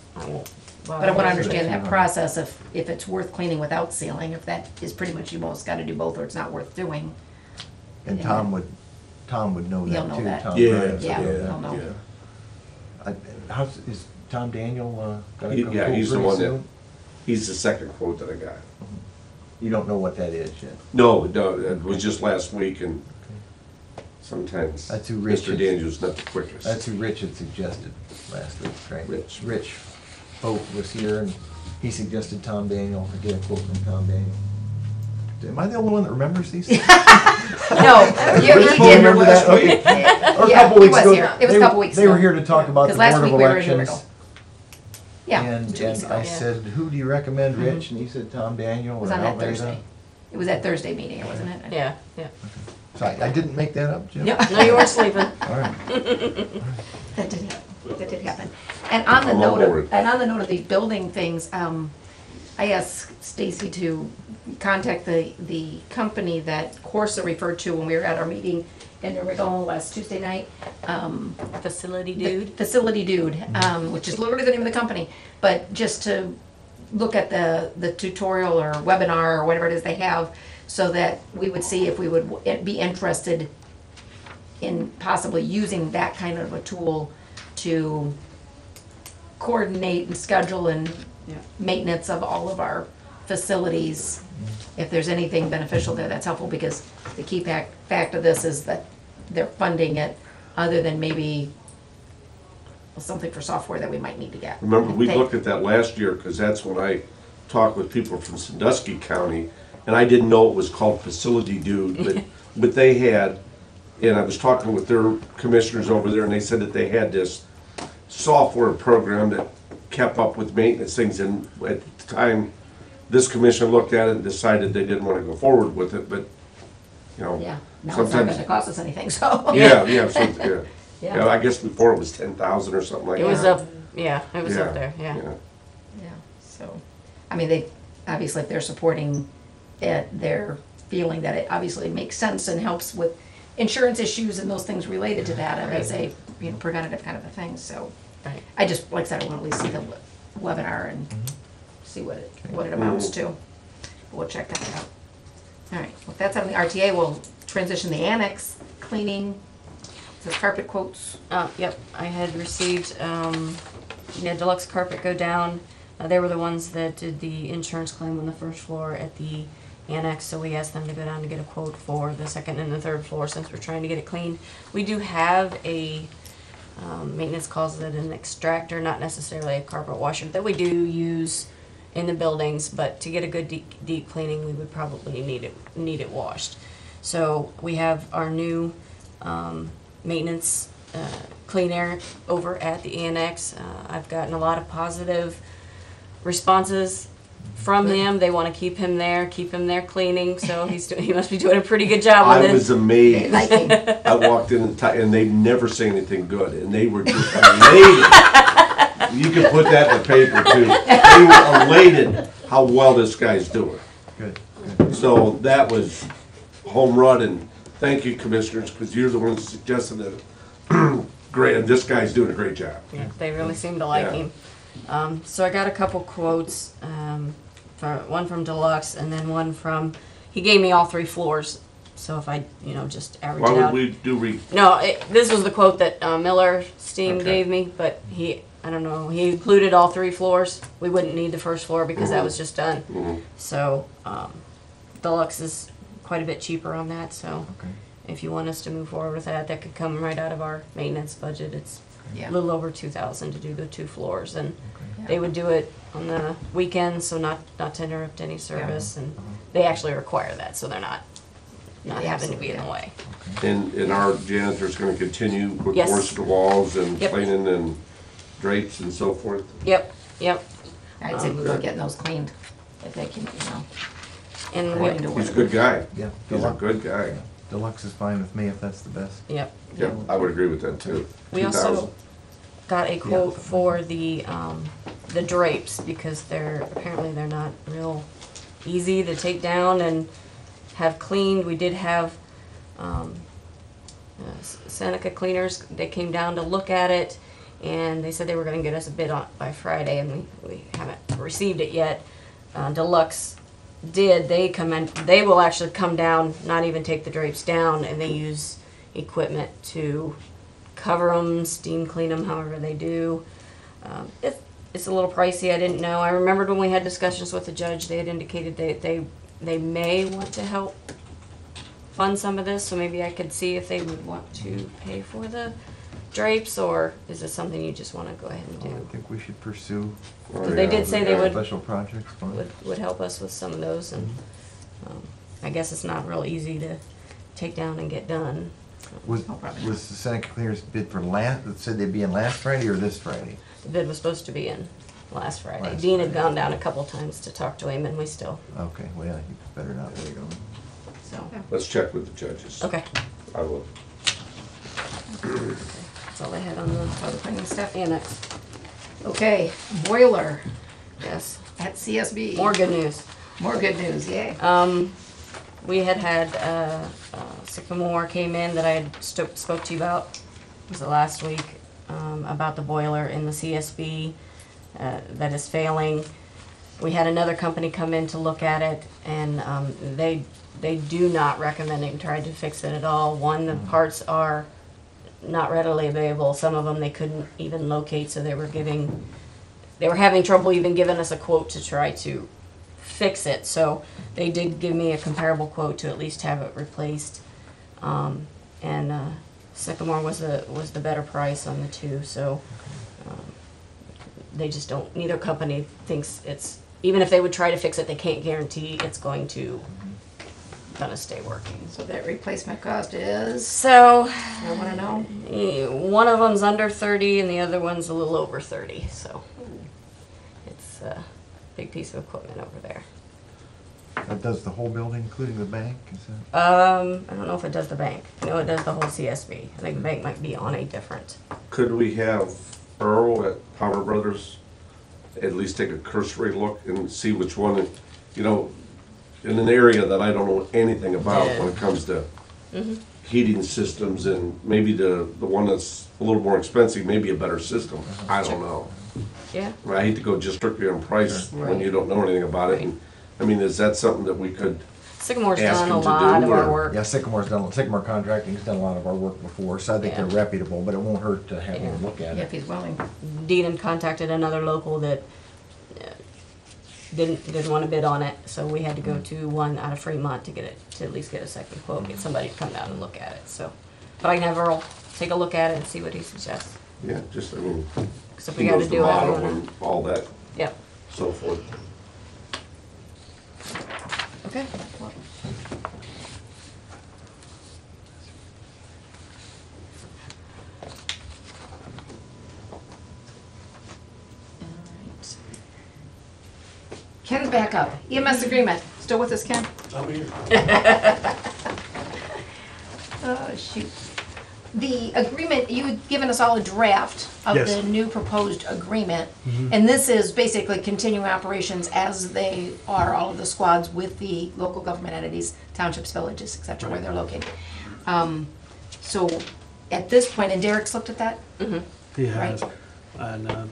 [SPEAKER 1] But I wanna understand that process if it's worth cleaning without sealing, if that is pretty much you both gotta do both or it's not worth doing.
[SPEAKER 6] And
[SPEAKER 1] Yeah.
[SPEAKER 6] Tom would know
[SPEAKER 1] He'll
[SPEAKER 6] that
[SPEAKER 1] know
[SPEAKER 6] too.
[SPEAKER 1] that.
[SPEAKER 6] Tom
[SPEAKER 4] Yeah,
[SPEAKER 6] Bryant.
[SPEAKER 1] Yeah,
[SPEAKER 4] yeah,
[SPEAKER 1] he'll know.
[SPEAKER 6] Is Tom Daniel gonna
[SPEAKER 4] He-
[SPEAKER 6] come
[SPEAKER 4] yeah,
[SPEAKER 6] home
[SPEAKER 4] he's the
[SPEAKER 6] pretty
[SPEAKER 4] one that-
[SPEAKER 6] soon?
[SPEAKER 4] He's the second quote that I got.
[SPEAKER 6] You don't know what that is yet.
[SPEAKER 4] No, it was just last week, and sometimes
[SPEAKER 6] That's who Rich
[SPEAKER 4] Mr.
[SPEAKER 6] is.
[SPEAKER 4] Daniel's not the quickest.
[SPEAKER 6] That's who Rich had suggested last week, right?
[SPEAKER 4] Rich.
[SPEAKER 6] Rich Hope was here and he suggested Tom Daniel, I get a quote from Tom Daniel. Am I the only one that remembers these? things?
[SPEAKER 1] No, you
[SPEAKER 6] Rich
[SPEAKER 1] did.
[SPEAKER 6] will remember that? Okay. Or a
[SPEAKER 1] Yeah,
[SPEAKER 6] couple
[SPEAKER 1] he
[SPEAKER 6] weeks
[SPEAKER 1] was
[SPEAKER 6] ago,
[SPEAKER 1] here. It was a
[SPEAKER 6] they-
[SPEAKER 1] couple weeks
[SPEAKER 6] They were
[SPEAKER 1] ago.
[SPEAKER 6] here to talk about the
[SPEAKER 1] 'Cause last
[SPEAKER 6] Board of
[SPEAKER 1] week we were in
[SPEAKER 6] Elections.
[SPEAKER 1] Riverville. Yeah,
[SPEAKER 6] And
[SPEAKER 1] 2 weeks ago.
[SPEAKER 6] I
[SPEAKER 1] It
[SPEAKER 6] said, who do you recommend, Rich? And he said Tom Daniel
[SPEAKER 1] was
[SPEAKER 6] or
[SPEAKER 1] on that
[SPEAKER 6] Alveda.
[SPEAKER 1] Thursday. It was that Thursday meeting, wasn't it?
[SPEAKER 9] Yeah.
[SPEAKER 6] So I didn't make that up, Jim?
[SPEAKER 1] Yeah.
[SPEAKER 9] No, you weren't sleeping.
[SPEAKER 6] All right.
[SPEAKER 1] That did happen. And on the
[SPEAKER 4] I'm
[SPEAKER 1] note
[SPEAKER 4] on board.
[SPEAKER 1] of the building things, I asked Stacy to contact the company that Corsa referred to when we were at our meeting in Riverville last Tuesday night.
[SPEAKER 9] Facility dude.
[SPEAKER 1] Facility Dude, which is literally the name of the company, but just to look at the tutorial or webinar or whatever it is they have, so that we would see if we would be interested in possibly using that kind of a tool to coordinate and schedule and maintenance of all of our facilities. If there's anything beneficial there, that's helpful, because the key fact of this is that they're funding it, other than maybe something for software that we might need to get.
[SPEAKER 4] Remember, we looked at that last year, because that's when I talked with people from Sandusky County, and I didn't know it was called Facility Dude, but they had, and I was talking with their commissioners over there, and they said that they had this software program that kept up with maintenance things, and at the time, this commission looked at it and decided they didn't want to go forward with it, but you know.
[SPEAKER 1] Yeah, now it's not
[SPEAKER 4] Sometimes,
[SPEAKER 1] gonna cost us anything, so.
[SPEAKER 4] yeah, yeah, so, yeah.
[SPEAKER 1] Yeah.
[SPEAKER 4] Yeah, I guess before it was 10,000 or something like
[SPEAKER 9] It
[SPEAKER 4] that.
[SPEAKER 9] was up, yeah, it was
[SPEAKER 4] Yeah,
[SPEAKER 9] up there, yeah.
[SPEAKER 1] Yeah, so, I mean, they, obviously, if they're supporting it, they're feeling that it obviously makes sense and helps with insurance issues and those things related to that, and as a, you know, preventative kind of a thing, so.
[SPEAKER 9] Right.
[SPEAKER 1] I just, like I said, I want to at least see the webinar and see what it amounts to. We'll check that out. All right, well, if that's on the RTA, we'll transition the annex, cleaning, says carpet quotes.
[SPEAKER 9] Yep, I had received, Deluxe Carpet Go Down. They were the ones that did the insurance claim on the first floor at the annex, so we asked them to go down to get a quote for the second and the third floor since we're trying to get it cleaned. We do have a, maintenance calls it an extractor, not necessarily a carpet washer, that we do use in the buildings, but to get a good deep cleaning, we would probably need it washed. So we have our new, maintenance clean air over at the annex. I've gotten a lot of positive responses from them. They want to keep him there cleaning. So he must be doing a pretty good job
[SPEAKER 4] I
[SPEAKER 9] with
[SPEAKER 4] was
[SPEAKER 9] it.
[SPEAKER 4] amazed.
[SPEAKER 1] Liking.
[SPEAKER 4] I walked in and they never say anything good, and they were just elated. You can put that in the paper too. They were elated how well this guy's doing.
[SPEAKER 6] Good.
[SPEAKER 4] So that was home run, and thank you, commissioners, because you're the ones that suggested it. Great, and this guy's doing a great job.
[SPEAKER 9] Yeah, they really seem to like
[SPEAKER 4] Yeah.
[SPEAKER 9] him. So I got a couple quotes, one from Deluxe and then one from, he gave me all 3 floors. So if I, just average
[SPEAKER 4] Why
[SPEAKER 9] it
[SPEAKER 4] would
[SPEAKER 9] out.
[SPEAKER 4] we do
[SPEAKER 9] No, this was the quote that Miller Steam
[SPEAKER 4] Okay.
[SPEAKER 9] gave me, but I don't know, he included all 3 floors. We wouldn't need the first floor because that was just done.
[SPEAKER 4] Mhm.
[SPEAKER 9] So Deluxe is quite a bit cheaper on that, so
[SPEAKER 6] Okay.
[SPEAKER 9] if you want us to move forward with that, that could come right out of our maintenance budget. It's
[SPEAKER 1] Yeah.
[SPEAKER 9] a little over 2,000 to do the 2 floors, and
[SPEAKER 1] Yeah.
[SPEAKER 9] they would do it on the weekends, so not to interrupt any service, and they actually require that, so they're not
[SPEAKER 1] Yeah,
[SPEAKER 9] having to be in the
[SPEAKER 1] absolutely,
[SPEAKER 9] way.
[SPEAKER 4] And our janitor's gonna continue with
[SPEAKER 9] Yes.
[SPEAKER 4] washing the walls and
[SPEAKER 9] Yep.
[SPEAKER 4] cleaning and drapes and so forth?
[SPEAKER 9] Yep.
[SPEAKER 1] I'd say we go getting those cleaned, if they can,
[SPEAKER 9] And
[SPEAKER 1] according to what.
[SPEAKER 4] He's a good guy.
[SPEAKER 6] Yeah.
[SPEAKER 4] He's a
[SPEAKER 6] Deluxe.
[SPEAKER 4] good guy.
[SPEAKER 6] Deluxe is fine with me if that's the best.
[SPEAKER 9] Yep.
[SPEAKER 4] Yep, I would agree with that too.
[SPEAKER 9] We
[SPEAKER 4] 2,000.
[SPEAKER 9] also got a quote for the drapes, because apparently they're not real easy to take down and have cleaned. We did have Seneca Cleaners, they came down to look at it, and they said they were gonna get us a bid on by Friday, and we haven't received it yet. Deluxe did, they will actually come down, not even take the drapes down, and they use equipment to cover them, steam clean them, however they do. It's a little pricey, I didn't know. I remembered when we had discussions with the judge, they had indicated they may want to help fund some of this, so maybe I could see if they would want to pay for the drapes, or is this something you just want to go ahead and
[SPEAKER 6] I
[SPEAKER 9] do?
[SPEAKER 6] think we should pursue
[SPEAKER 4] Oh,
[SPEAKER 9] They
[SPEAKER 4] yeah.
[SPEAKER 9] did say they would
[SPEAKER 6] special projects fund.
[SPEAKER 9] would help us with some of those, and I guess it's not real easy to take down and get done.
[SPEAKER 6] Was
[SPEAKER 1] No problem.
[SPEAKER 6] the Seneca Cleaners bid for last, that said they'd be in last Friday or this Friday?
[SPEAKER 9] The bid was supposed to be in last Friday.
[SPEAKER 6] Last
[SPEAKER 9] Dean had
[SPEAKER 6] Friday.
[SPEAKER 9] gone down a couple times to talk to him, and we still,
[SPEAKER 6] Okay, well, yeah, you better not wait on them.
[SPEAKER 9] so,
[SPEAKER 4] Let's check with the judges.
[SPEAKER 9] okay.
[SPEAKER 4] I will.
[SPEAKER 9] That's all I had on the
[SPEAKER 1] Other cleaning stuff.
[SPEAKER 9] annex.
[SPEAKER 1] Okay, boiler
[SPEAKER 9] Yes.
[SPEAKER 1] at CSB.
[SPEAKER 9] More good news.
[SPEAKER 1] More good news, yay.
[SPEAKER 9] We had Sycamore came in that I had spoke to you about, was it last week, about the boiler in the CSB that is failing. We had another company come in to look at it, and they do not recommend it. Tried to fix it at all. One, the parts are not readily available. Some of them they couldn't even locate, so they were having trouble even giving us a quote to try to fix it. So they did give me a comparable quote to at least have it replaced. And Sycamore was the better price on the two. So they just don't. Neither company thinks it's, even if they would try to fix it, they can't guarantee it's going to gonna stay working.
[SPEAKER 1] So that replacement cost is,
[SPEAKER 9] So
[SPEAKER 1] I wanna know.
[SPEAKER 9] one of them's under 30 and the other one's a little over 30. So it's a big piece of equipment over there.
[SPEAKER 6] That does the whole building, including the bank, is that?
[SPEAKER 9] I don't know if it does the bank. No, it does the whole CSB. I think the bank might be on a different.
[SPEAKER 4] Could we have Earl at Power Brothers at least take a cursory look and see which one, you know, in an area that I don't know anything about when it comes to heating systems, and maybe the one that's a little more expensive, maybe a better system. I don't know.
[SPEAKER 9] Yeah.
[SPEAKER 4] I hate to go just strictly on price when
[SPEAKER 9] Right.
[SPEAKER 4] you don't know anything about it.
[SPEAKER 9] Right.
[SPEAKER 4] And I mean, is that something that we could?
[SPEAKER 9] Sycamore's
[SPEAKER 4] Ask
[SPEAKER 9] done a
[SPEAKER 4] him to
[SPEAKER 9] lot
[SPEAKER 4] do,
[SPEAKER 9] of our
[SPEAKER 4] or-
[SPEAKER 9] work.
[SPEAKER 6] Yeah, Sycamore Contracting's done a lot of our work before, so I think
[SPEAKER 9] Yeah.
[SPEAKER 6] they're reputable, but it won't hurt to have them
[SPEAKER 9] Yeah.
[SPEAKER 6] look at
[SPEAKER 1] Yeah,
[SPEAKER 6] it.
[SPEAKER 1] if he's willing.
[SPEAKER 9] Dean contacted another local that didn't want to bid on it, so we had to go to one out of Fremont to get it, to at least get a second quote, get somebody to come down and look at it, so. But I can have Earl take a look at it and see what he suggests.
[SPEAKER 4] Yeah, just, I mean,
[SPEAKER 9] So if
[SPEAKER 4] he
[SPEAKER 9] we gotta
[SPEAKER 4] knows the
[SPEAKER 9] do it,
[SPEAKER 4] model
[SPEAKER 9] we wanna-
[SPEAKER 4] and all that,
[SPEAKER 9] Yep,
[SPEAKER 4] so forth.
[SPEAKER 9] okay.
[SPEAKER 1] Alright. Ken's back up. EMS agreement. Still with us, Ken?
[SPEAKER 5] I'm here.
[SPEAKER 1] Oh, shoot. The agreement, you had given us all a draft of
[SPEAKER 12] Yes.
[SPEAKER 1] the new proposed agreement. And this is basically continuing operations as they are, all of the squads with the local government entities, townships, villages, et cetera, where they're located. So at this point, and Derek's looked at that?
[SPEAKER 12] He has.
[SPEAKER 1] Right.
[SPEAKER 12] And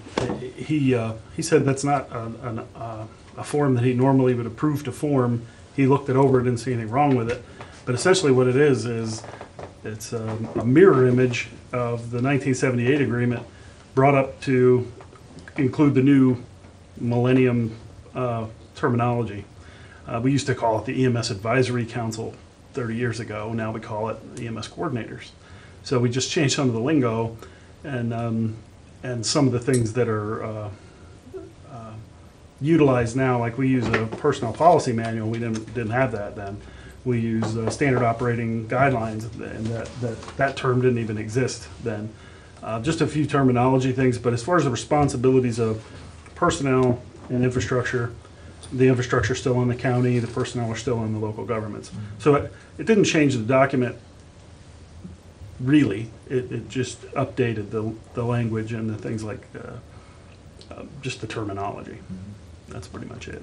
[SPEAKER 12] he said that's not a form that he normally would approve to form. He looked it over, didn't see anything wrong with it. But essentially what it is it's a mirror image of the 1978 agreement brought up to include the new millennium terminology. We used to call it the EMS Advisory Council 30 years ago. Now we call it EMS Coordinators. So we just changed some of the lingo and some of the things that are utilized now. Like we use a personnel policy manual. We didn't have that then. We use standard operating guidelines, and that term didn't even exist then. Just a few terminology things, but as far as the responsibilities of personnel and infrastructure, the infrastructure is still in the county, the personnel are still in the local governments. So it didn't change the document really. It just updated the language and the things like just the terminology. That's pretty much it.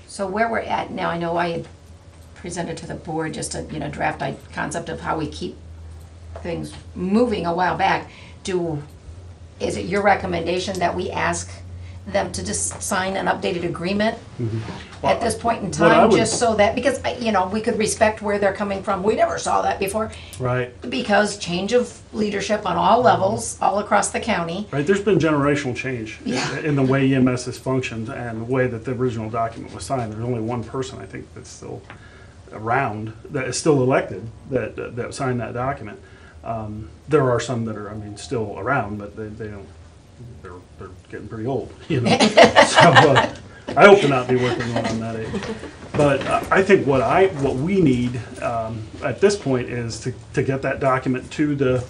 [SPEAKER 1] So where we're at now, I know I had presented to the board just a, draft concept of how we keep things moving a while back. Is it your recommendation that we ask them to just sign an updated agreement at this point in
[SPEAKER 12] What I
[SPEAKER 1] time,
[SPEAKER 12] would-
[SPEAKER 1] just so that, because, we could respect where they're coming from. We never saw that before,
[SPEAKER 12] Right.
[SPEAKER 1] because change of leadership on all levels, all across the county.
[SPEAKER 12] Right, there's been generational change
[SPEAKER 1] Yeah.
[SPEAKER 12] in the way EMS has functioned and the way that the original document was signed. There's only one person, I think, that's still around, that is still elected, that signed that document. There are some that are, still around, but they don't, they're getting pretty old, So, I hope to not be working on that age. But I think what we need at this point is to get that document to the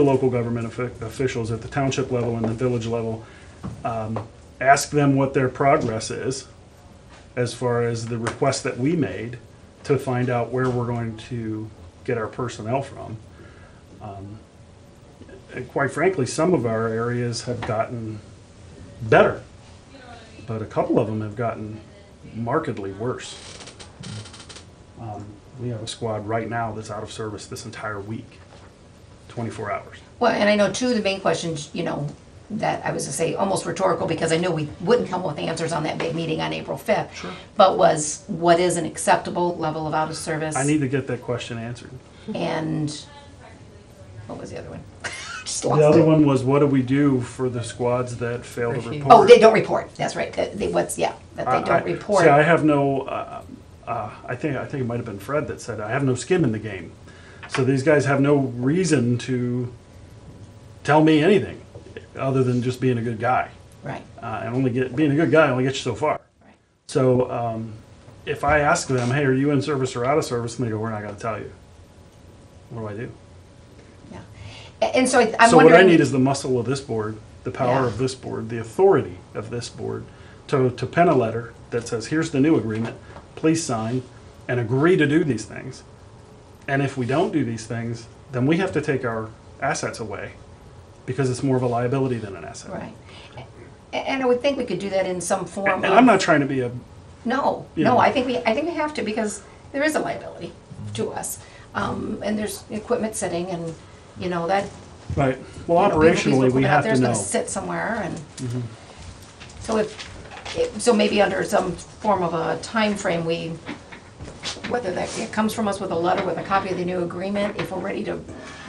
[SPEAKER 12] local government officials at the township level and the village level. Ask them what their progress is as far as the request that we made to find out where we're going to get our personnel from. And quite frankly, some of our areas have gotten better, but a couple of them have gotten markedly worse. We have a squad right now that's out of service this entire week, 24 hours.
[SPEAKER 1] Well, and I know two of the main questions, that I was to say almost rhetorical, because I knew we wouldn't come with answers on that big meeting on April 5th.
[SPEAKER 12] Sure.
[SPEAKER 1] But was, what is an acceptable level of out of service?
[SPEAKER 12] I need to get that question answered.
[SPEAKER 1] And, what was the other one? Just
[SPEAKER 12] The
[SPEAKER 1] lost
[SPEAKER 12] other
[SPEAKER 1] it.
[SPEAKER 12] one was, what do we do for the squads that fail to
[SPEAKER 9] Refuse.
[SPEAKER 12] report?
[SPEAKER 1] Oh, they don't report, that's right, that they don't report.
[SPEAKER 12] See, I have no, I think it might have been Fred that said, I have no skin in the game. So these guys have no reason to tell me anything, other than just being a good guy.
[SPEAKER 1] Right,
[SPEAKER 12] And being a good guy only gets you so far.
[SPEAKER 1] right.
[SPEAKER 12] So if I ask them, hey, are you in service or out of service? And they go, we're not gonna tell you. What do I do?
[SPEAKER 1] Yeah. And so I'm
[SPEAKER 12] So what I
[SPEAKER 1] wondering.
[SPEAKER 12] need is the muscle of this board, the power
[SPEAKER 1] Yeah.
[SPEAKER 12] of this board, the authority of this board to pen a letter that says, here's the new agreement, please sign and agree to do these things. And if we don't do these things, then we have to take our assets away because it's more of a liability than an asset.
[SPEAKER 1] Right. And I would think we could do that in some form.
[SPEAKER 12] And I'm not trying to be a,
[SPEAKER 1] No,
[SPEAKER 12] you
[SPEAKER 1] no,
[SPEAKER 12] know.
[SPEAKER 1] I think we have to, because there is a liability to us. And there's equipment sitting and, you know, that.
[SPEAKER 12] right, well,
[SPEAKER 1] you know, piece of
[SPEAKER 12] operationally, we
[SPEAKER 1] equipment out
[SPEAKER 12] have
[SPEAKER 1] there
[SPEAKER 12] to
[SPEAKER 1] is
[SPEAKER 12] know.
[SPEAKER 1] gonna sit somewhere and. So so maybe under some form of a time frame, whether that it comes from us with a letter with a copy of the new agreement, if we're ready to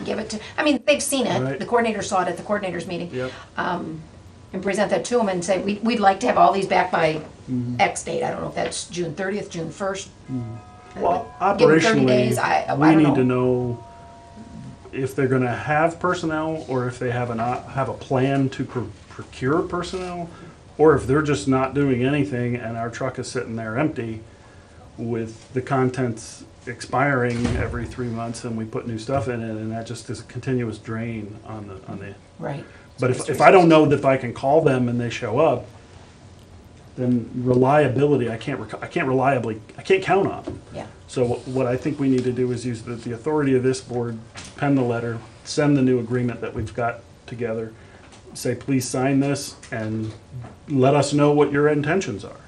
[SPEAKER 1] give it to, I mean, they've seen it,
[SPEAKER 12] Right.
[SPEAKER 1] the coordinator saw it at the coordinators meeting.
[SPEAKER 12] Yep.
[SPEAKER 1] And present that to them and say, we'd like to have all these back by X date. I don't know if that's June 30th, June 1st.
[SPEAKER 12] Well,
[SPEAKER 1] Give them 30 days,
[SPEAKER 12] operationally,
[SPEAKER 1] I
[SPEAKER 12] we
[SPEAKER 1] don't
[SPEAKER 12] need to know if they're gonna have personnel, or if they have a plan to procure personnel, or if they're just not doing anything and our truck is sitting there empty with the contents expiring every 3 months and we put new stuff in it, and that just is a continuous drain on the.
[SPEAKER 1] Right.
[SPEAKER 12] But if I don't know that if I can call them and they show up, then reliability, I can't count on them.
[SPEAKER 1] Yeah.
[SPEAKER 12] So what I think we need to do is use the authority of this board, pen the letter, send the new agreement that we've got together, say, please sign this and let us know what your intentions are.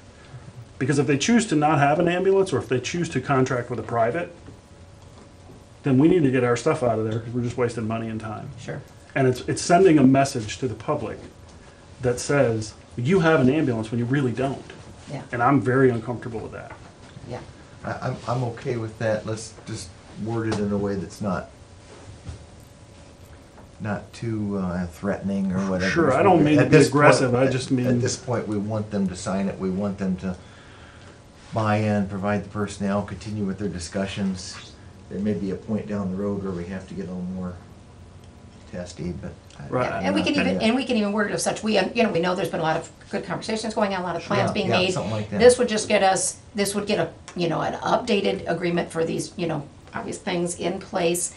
[SPEAKER 12] Because if they choose to not have an ambulance, or if they choose to contract with a private, then we need to get our stuff out of there, because we're just wasting money and time.
[SPEAKER 1] Sure.
[SPEAKER 12] And it's sending a message to the public that says, you have an ambulance when you really don't.
[SPEAKER 1] Yeah.
[SPEAKER 12] And I'm very uncomfortable with that.
[SPEAKER 1] Yeah.
[SPEAKER 6] I'm okay with that. Let's just word it in a way that's not too threatening or whatever.
[SPEAKER 12] Sure, I don't mean to
[SPEAKER 6] At
[SPEAKER 12] be
[SPEAKER 6] this point-
[SPEAKER 12] aggressive, I just mean.
[SPEAKER 6] At this point, we want them to sign it, we want them to buy in, provide the personnel, continue with their discussions. There may be a point down the road where we have to get a little more testy, but.
[SPEAKER 12] Right.
[SPEAKER 1] And we can even word it of such, we know there's been a lot of good conversations going on, a lot of plans
[SPEAKER 6] Yeah,
[SPEAKER 1] being
[SPEAKER 6] yeah,
[SPEAKER 1] made.
[SPEAKER 6] something like that.
[SPEAKER 1] This would just get an updated agreement for these, obvious things in place.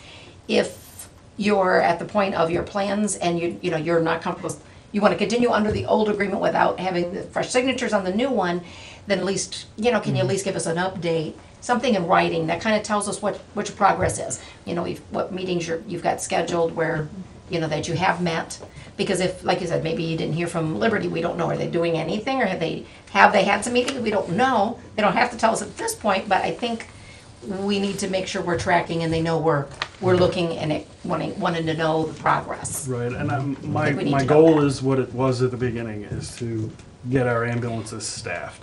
[SPEAKER 1] If you're at the point of your plans and you're not comfortable, you want to continue under the old agreement without having the fresh signatures on the new one, then at least, can you at least give us an update? Something in writing that kind of tells us what your progress is. What meetings you've got scheduled where, that you have met. Because if, like you said, maybe you didn't hear from Liberty, we don't know, are they doing anything, or have they had some meetings? We don't know. They don't have to tell us at this point, but I think we need to make sure we're tracking and they know we're looking and wanting to know the progress.
[SPEAKER 12] Right, and
[SPEAKER 1] I think we need
[SPEAKER 12] my
[SPEAKER 1] to know
[SPEAKER 12] goal
[SPEAKER 1] that.
[SPEAKER 12] is what it was at the beginning, is to get our ambulances staffed.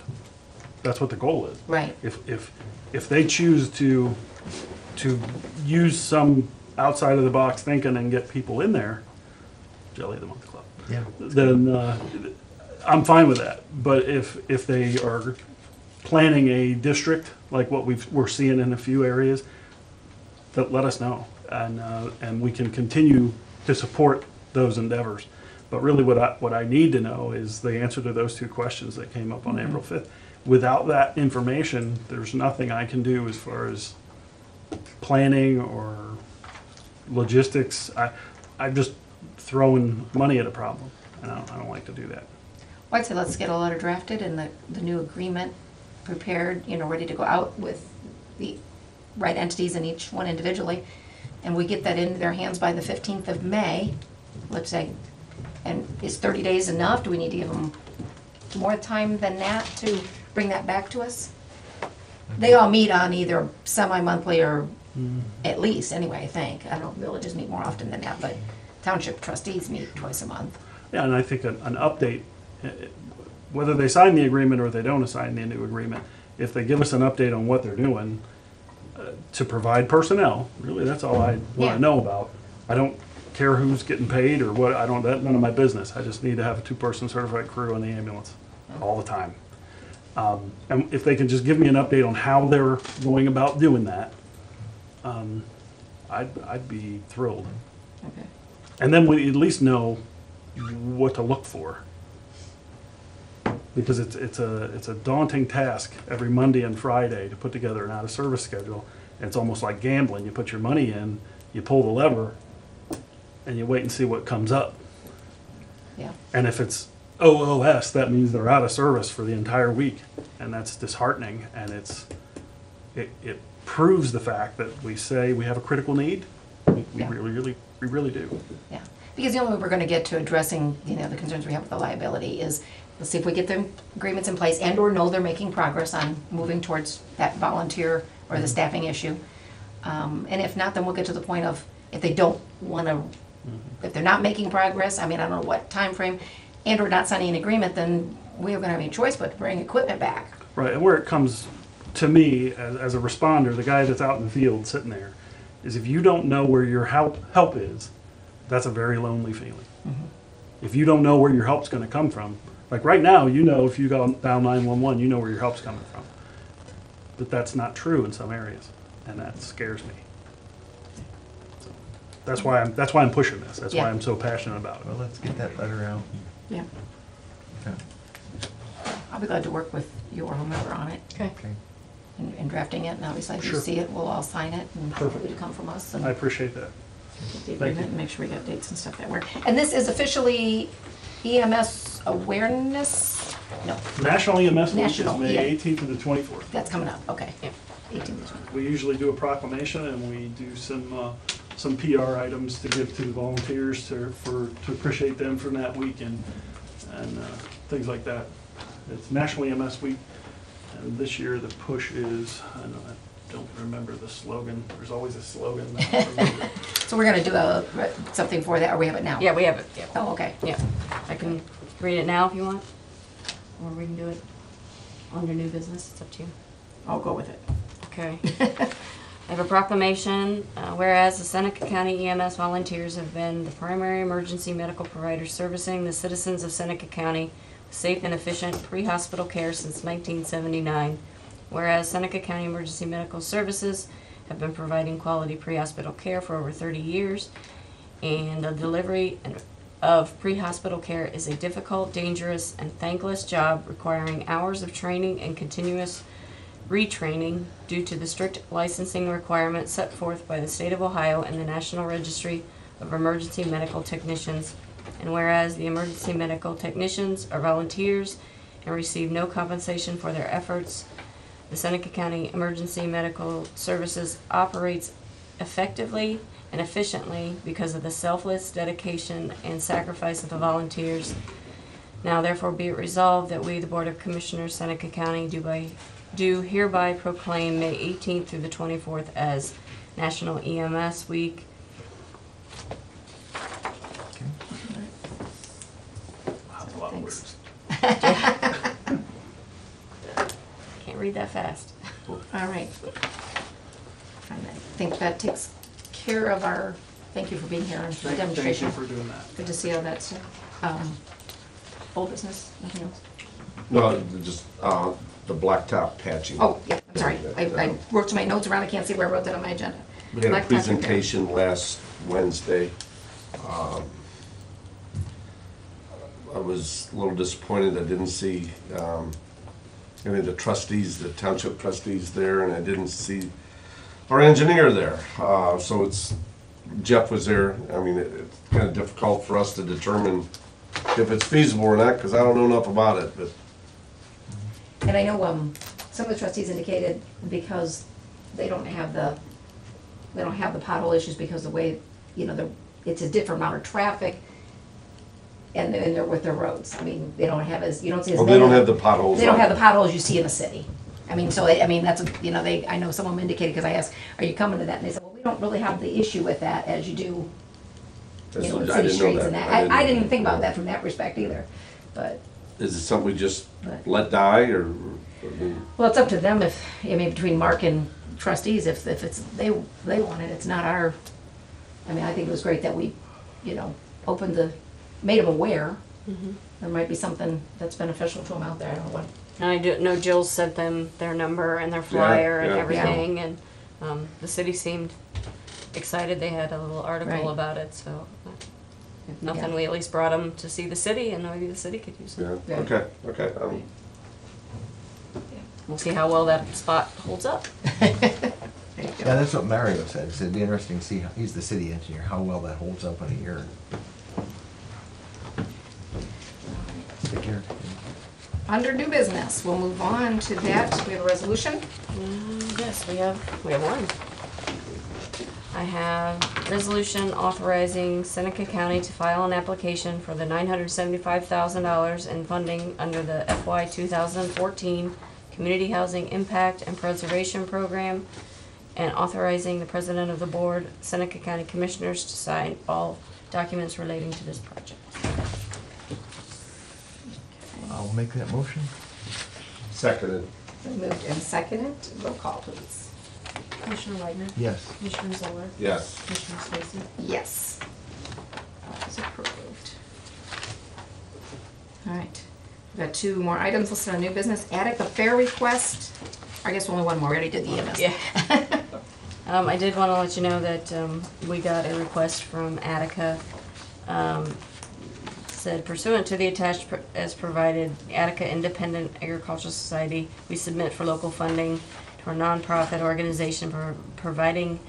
[SPEAKER 12] That's what the goal is.
[SPEAKER 1] Right.
[SPEAKER 12] If they choose to use some outside of the box thinking and get people in there, Jelly of the Month Club.
[SPEAKER 6] Yeah.
[SPEAKER 12] Then I'm fine with that. But if they are planning a district like what we're seeing in a few areas, that let us know, and we can continue to support those endeavors. But really, what I need to know is the answer to those two questions that came up on April 5th. Without that information, there's nothing I can do as far as planning or logistics. I'm just throwing money at a problem, and I don't like to do that.
[SPEAKER 1] Well, I'd say let's get a letter drafted and the new agreement prepared, ready to go out with the right entities and each one individually. And we get that into their hands by the 15th of May, let's say. And is 30 days enough? Do we need to give them more time than that to bring that back to us? They all meet on either semi-monthly or at least, anyway, I think. I don't know, villages meet more often than that, but township trustees meet twice a month.
[SPEAKER 12] Yeah, and I think an update, whether they sign the agreement or they don't sign the new agreement, if they give us an update on what they're doing to provide personnel, really, that's all I want
[SPEAKER 1] Yeah.
[SPEAKER 12] to know about. I don't care who's getting paid or what, that's none of my business. I just need to have a 2-person certified crew in the ambulance all the time. And if they can just give me an update on how they're going about doing that, I'd be thrilled.
[SPEAKER 1] Okay.
[SPEAKER 12] And then we at least know what to look for. Because it's a daunting task every Monday and Friday to put together an out-of-service schedule. And it's almost like gambling. You put your money in, you pull the lever, and you wait and see what comes up.
[SPEAKER 1] Yeah.
[SPEAKER 12] And if it's OOS, that means they're out of service for the entire week. And that's disheartening, and it proves the fact that we say we have a critical need. We
[SPEAKER 1] Yeah.
[SPEAKER 12] really do.
[SPEAKER 1] Yeah, because the only way we're gonna get to addressing, the concerns we have with the liability is, let's see if we get the agreements in place and/or know they're making progress on moving towards that volunteer or the staffing issue. And if not, then we'll get to the point of, if they don't wanna, if they're not making progress, I mean, I don't know what time frame, and/or not signing an agreement, then we are gonna have any choice but to bring equipment back.
[SPEAKER 12] Right, and where it comes to me as a responder, the guy that's out in the field sitting there, is if you don't know where your help is, that's a very lonely feeling. If you don't know where your help's gonna come from, like right now, if you go down 911, you know where your help's coming from. But that's not true in some areas, and that scares me. So, that's why I'm pushing this. That's why
[SPEAKER 1] Yeah.
[SPEAKER 12] I'm so passionate about it.
[SPEAKER 6] Well, let's get that letter out.
[SPEAKER 1] Yeah.
[SPEAKER 6] Okay.
[SPEAKER 1] I'll be glad to work with you or whomever on it.
[SPEAKER 8] Okay.
[SPEAKER 6] Okay.
[SPEAKER 1] In drafting it, and obviously if you
[SPEAKER 12] Sure.
[SPEAKER 1] see it, we'll all sign it, and
[SPEAKER 12] Perfect.
[SPEAKER 1] it'll come from us, and
[SPEAKER 12] I appreciate that.
[SPEAKER 1] get the
[SPEAKER 12] you.
[SPEAKER 1] agreement, and make sure we got dates and stuff that work. And this is officially EMS awareness, no,
[SPEAKER 12] National EMS Week is
[SPEAKER 1] National,
[SPEAKER 12] May
[SPEAKER 1] yeah.
[SPEAKER 12] 18th to the 24th.
[SPEAKER 1] that's coming up, okay. 18th.
[SPEAKER 12] We usually do a proclamation and we do some PR items to give to the volunteers to appreciate them for that week and things like that. It's National EMS Week, and this year the push is, I don't remember the slogan. There's always a slogan. I don't remember.
[SPEAKER 1] So we're gonna do something for that, or we have it now?
[SPEAKER 9] Yeah, we have it, yeah.
[SPEAKER 1] Oh, okay.
[SPEAKER 9] Yeah, I can read it now if you want, or we can do it under new business, it's up to you.
[SPEAKER 1] I'll go with it.
[SPEAKER 9] Okay. I have a proclamation, whereas the Seneca County EMS volunteers have been the primary emergency medical providers servicing the citizens of Seneca County with safe and efficient pre-hospital care since 1979. Whereas Seneca County Emergency Medical Services have been providing quality pre-hospital care for over 30 years, and the delivery of pre-hospital care is a difficult, dangerous, and thankless job requiring hours of training and continuous retraining due to the strict licensing requirements set forth by the state of Ohio and the National Registry of Emergency Medical Technicians. And whereas the emergency medical technicians are volunteers and receive no compensation for their efforts, the Seneca County Emergency Medical Services operates effectively and efficiently because of the selfless dedication and sacrifice of the volunteers. Now therefore be it resolved that we, the Board of Commissioners, Seneca County, do hereby proclaim May 18th through the 24th as National EMS Week.
[SPEAKER 12] That's a lot of words.
[SPEAKER 9] Can't read that fast.
[SPEAKER 1] All right. And I think that takes care of our, thank you for being here and for the
[SPEAKER 12] Thank
[SPEAKER 1] demonstration.
[SPEAKER 12] you for doing that.
[SPEAKER 1] Good to see all that stuff. Old business, nothing else?
[SPEAKER 4] No, just, the blacktop patching.
[SPEAKER 1] Oh, yeah, I'm sorry. I wrote my notes around, I can't see where I wrote that on my agenda.
[SPEAKER 4] We had a
[SPEAKER 1] Blacktop repair.
[SPEAKER 4] presentation last Wednesday. I was a little disappointed I didn't see any of the trustees, the township trustees there, and I didn't see our engineer there. So Jeff was there. I mean, it's kind of difficult for us to determine if it's feasible or not, because I don't know enough about it, but
[SPEAKER 1] And I know some of the trustees indicated because they don't have the pothole issues because the way, it's a different amount of traffic and they're with their roads. I mean, they don't have you don't see as
[SPEAKER 4] well,
[SPEAKER 1] many.
[SPEAKER 4] they don't have the potholes.
[SPEAKER 1] They don't
[SPEAKER 4] on.
[SPEAKER 1] have the potholes you see in the city. I mean, that's, I know some of them indicated, because I asked, are you coming to that? And they said, well, we don't really have the issue with that as you do,
[SPEAKER 4] That's-
[SPEAKER 1] with
[SPEAKER 4] I
[SPEAKER 1] city
[SPEAKER 4] didn't know
[SPEAKER 1] streets and that. I didn't even think about that from that respect either, but.
[SPEAKER 4] Is it something we just
[SPEAKER 1] But-
[SPEAKER 4] let die, or?
[SPEAKER 1] Well, it's up to them if, between Mark and trustees, if it's, they want it, it's not our, I think it was great that we, made them aware. There might be something that's beneficial to them out there, I don't know what.
[SPEAKER 9] And I do know Jill sent them their number and their flyer and
[SPEAKER 4] yeah.
[SPEAKER 9] everything, and the city seemed excited. They had a little article
[SPEAKER 1] Right.
[SPEAKER 9] about it, so if nothing,
[SPEAKER 1] Yeah.
[SPEAKER 9] we at least brought them to see the city, and maybe the city could use it.
[SPEAKER 4] Yeah,
[SPEAKER 1] Yeah.
[SPEAKER 4] okay.
[SPEAKER 9] We'll see how well that spot holds up.
[SPEAKER 1] There you go.
[SPEAKER 6] Yeah, that's what Mario said. He said it'd be interesting to see, he's the city engineer, how well that holds up in a year. Take care.
[SPEAKER 1] Under new business, we'll move on to that. We have a resolution.
[SPEAKER 9] Yes, we have one. I have resolution authorizing Seneca County to file an application for the $975,000 in funding under the FY 2014 Community Housing Impact and Preservation Program, and authorizing the President of the Board, Seneca County Commissioners, to sign all documents relating to this project.
[SPEAKER 6] I'll make that motion.
[SPEAKER 4] Seconded.
[SPEAKER 1] Moved and seconded. Roll call, please.
[SPEAKER 8] Commissioner Weidman?
[SPEAKER 6] Yes.
[SPEAKER 8] Commissioner Zoller?
[SPEAKER 4] Yes.
[SPEAKER 8] Commissioner Stacy?
[SPEAKER 1] Yes. That is approved. All right. We've got two more items listed on new business. Attica fair request. I guess only one more. We already did the EMS.
[SPEAKER 9] Yeah. I did want to let you know that we got a request from Attica. Said pursuant to the attached as provided, Attica Independent Agricultural Society, we submit for local funding to a nonprofit organization for providing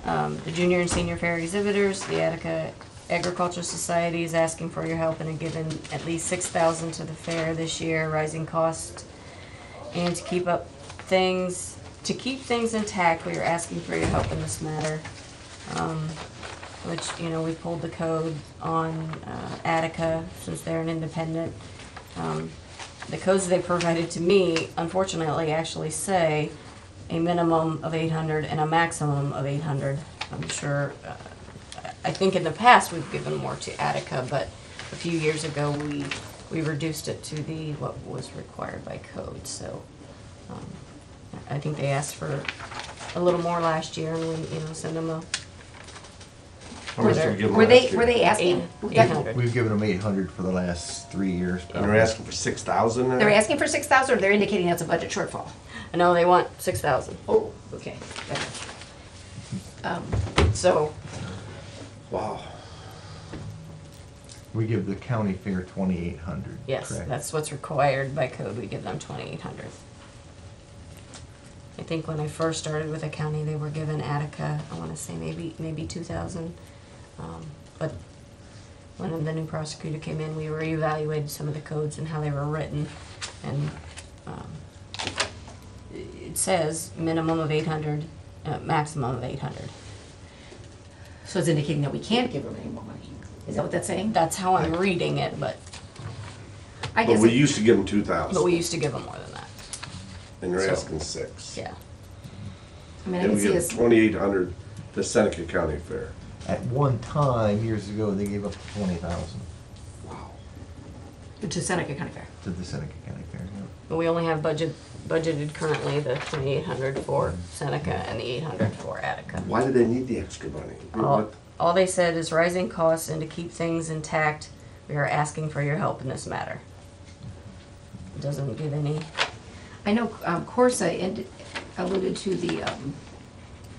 [SPEAKER 9] the junior and senior fair exhibitors. The Attica Agricultural Society is asking for your help in giving at least $6,000 to the fair this year, rising costs, and to keep things intact. We are asking for your help in this matter. Which, you know, we pulled the code on Attica since they're an independent. The codes they provided to me, unfortunately, actually say a minimum of 800 and a maximum of 800. I'm sure, I think in the past we've given more to Attica, but a few years ago we reduced it to what was required by code. So I think they asked for a little more last year, and we, send them a.
[SPEAKER 4] How much did we give them
[SPEAKER 1] Were
[SPEAKER 4] last
[SPEAKER 1] they
[SPEAKER 4] year?
[SPEAKER 1] asking?
[SPEAKER 9] 800.
[SPEAKER 6] We've given them 800 for the last 3 years.
[SPEAKER 4] And they're asking for 6,000 now?
[SPEAKER 1] They're asking for 6,000, or they're indicating that's a budget shortfall?
[SPEAKER 9] I know they want 6,000.
[SPEAKER 1] Oh, okay. So,
[SPEAKER 4] Wow.
[SPEAKER 6] We give the county fair 2,800.
[SPEAKER 9] Yes,
[SPEAKER 6] correct?
[SPEAKER 9] that's what's required by code. We give them 2,800. I think when I first started with the county, they were given Attica, I want to say maybe 2,000. But when the new prosecutor came in, we reevaluated some of the codes and how they were written, and it says minimum of 800, maximum of 800.
[SPEAKER 1] so it's indicating that we can't give them any more money. Is that what that's saying?
[SPEAKER 9] That's how I'm reading it, but
[SPEAKER 1] I
[SPEAKER 4] But
[SPEAKER 1] guess.
[SPEAKER 4] we used to give them 2,000,
[SPEAKER 9] we used to give them more than that.
[SPEAKER 4] and you're
[SPEAKER 1] So-
[SPEAKER 4] asking 6.
[SPEAKER 9] Yeah.
[SPEAKER 1] I mean, I
[SPEAKER 4] And
[SPEAKER 1] can
[SPEAKER 4] we
[SPEAKER 1] see
[SPEAKER 4] give
[SPEAKER 1] us.
[SPEAKER 4] 2,800 to Seneca County Fair.
[SPEAKER 6] At one time, years ago, they gave up 20,000
[SPEAKER 1] To Seneca County Fair.
[SPEAKER 6] to the Seneca County Fair. Yeah.
[SPEAKER 9] But we only have budgeted currently the 2,800 for Seneca and the 800 for Attica.
[SPEAKER 4] Why do they need the extra money?
[SPEAKER 9] All they said is rising costs, and to keep things intact, we are asking for your help in this matter. It doesn't give any,
[SPEAKER 1] I know Corsa alluded to the,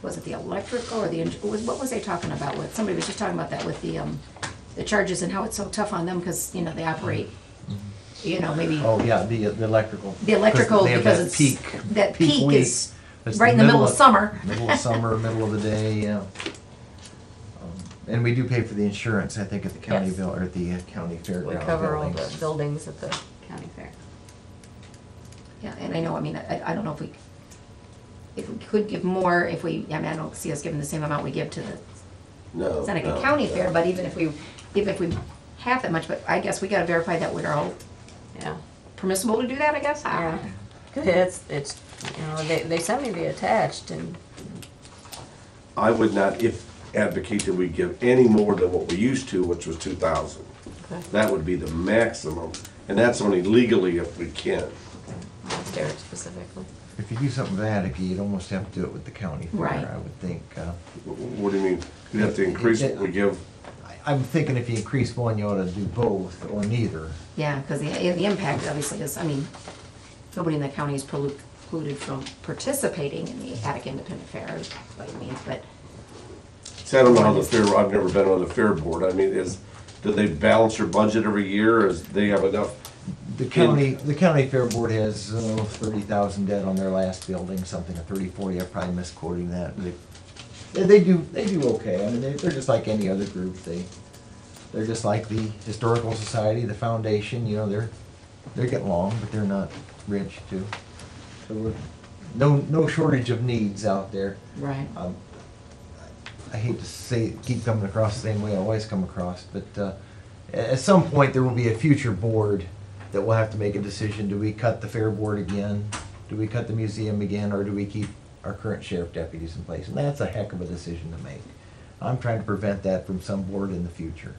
[SPEAKER 1] was it the electrical or what was they talking about with, somebody was just talking about that with the charges and how it's so tough on them because, they operate, maybe.
[SPEAKER 6] Oh, yeah, the electrical.
[SPEAKER 1] The electrical,
[SPEAKER 6] They have
[SPEAKER 1] because
[SPEAKER 6] that
[SPEAKER 1] it's,
[SPEAKER 6] peak.
[SPEAKER 1] that peak
[SPEAKER 6] week.
[SPEAKER 1] is
[SPEAKER 6] It's
[SPEAKER 1] right in the middle of summer.
[SPEAKER 6] Middle of summer, middle of the day, yeah. And we do pay for the insurance, I think, at the county
[SPEAKER 9] Yes.
[SPEAKER 6] bill, or at the county
[SPEAKER 9] we
[SPEAKER 6] fairground
[SPEAKER 9] cover all
[SPEAKER 6] buildings.
[SPEAKER 9] the buildings at the county fair.
[SPEAKER 1] Yeah, and I know, I don't know if we could give more, I don't see us giving the same amount we give to the
[SPEAKER 4] No.
[SPEAKER 1] Seneca
[SPEAKER 4] no,
[SPEAKER 1] County
[SPEAKER 4] no.
[SPEAKER 1] Fair, but even if we have that much, but I guess we gotta verify that we're all
[SPEAKER 9] Yeah.
[SPEAKER 1] permissible to do that, I guess?
[SPEAKER 9] Yeah. It's, they sent me the attached, and
[SPEAKER 4] I would not advocate that we give any more than what we used to, which was 2,000.
[SPEAKER 9] Okay.
[SPEAKER 4] That would be the maximum, and that's only legally if we can.
[SPEAKER 9] Derek specifically.
[SPEAKER 6] If you do something with Attica, you'd almost have to do it with the county fair,
[SPEAKER 1] Right.
[SPEAKER 6] I would think.
[SPEAKER 4] What do you mean? You have to increase what we give?
[SPEAKER 6] I'm thinking if you increase one, you ought to do both, or neither.
[SPEAKER 1] Yeah, because the impact obviously is, nobody in the county is precluded from participating in the Attica Independent Fair by any means, but
[SPEAKER 4] See, I don't know how the fair, I've never been on the fair board. I mean, do they balance their budget every year, or they have enough?
[SPEAKER 6] The county fair board has 30,000 debt on their last building, something, or 30, 40, I'm probably misquoting that. They do okay, they're just like any other group, they They're just like the Historical Society, the foundation, you know, they're getting along, but they're not rich too. So no shortage of needs out there.
[SPEAKER 1] Right.
[SPEAKER 6] I hate to say, keep coming across the same way I always come across, but at some point, there will be a future board that will have to make a decision. Do we cut the fair board again? Do we cut the museum again, or do we keep our current sheriff deputies in place? And that's a heck of a decision to make. I'm trying to prevent that from some board in the future.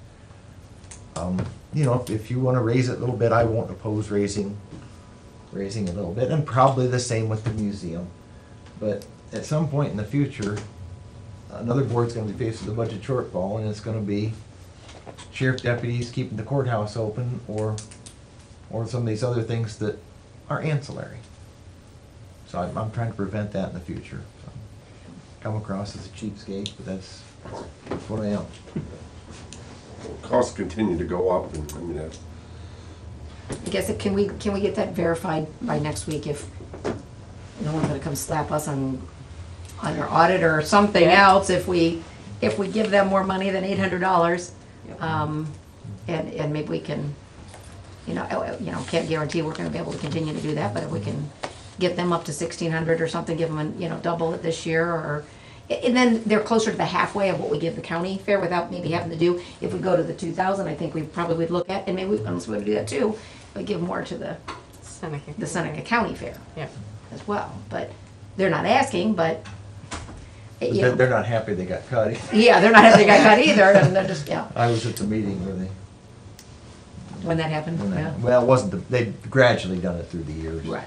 [SPEAKER 6] You know, if you want to raise it a little bit, I won't oppose raising a little bit, and probably the same with the museum. But at some point in the future, another board's going to be faced with a budget shortfall, and it's going to be sheriff deputies keeping the courthouse open, or some of these other things that are ancillary. So I'm trying to prevent that in the future. So, come across as a cheapskate, but that's what I am.
[SPEAKER 4] Costs continue to go up, and I mean, that's,
[SPEAKER 1] I guess, can we get that verified by next week if no one's gonna come slap us on our audit or something else if we give them more money than $800? And maybe we can, can't guarantee we're gonna be able to continue to do that, but if we can get them up to 1,600 or something, give them, double it this year, or, and then they're closer to the halfway of what we give the county fair without maybe having to do, if we go to the 2,000, I think we probably would look at, and maybe we would do that too, but give more to the Seneca County Fair.
[SPEAKER 9] Yeah.
[SPEAKER 1] As well, but they're not asking, but,
[SPEAKER 6] They're not happy they got cut.
[SPEAKER 1] yeah, they're not happy they got cut either, and they're just, yeah,
[SPEAKER 6] I was at the meeting where they,
[SPEAKER 1] when that happened, yeah.
[SPEAKER 6] well, it wasn't, they've gradually done it through the years.
[SPEAKER 1] Right.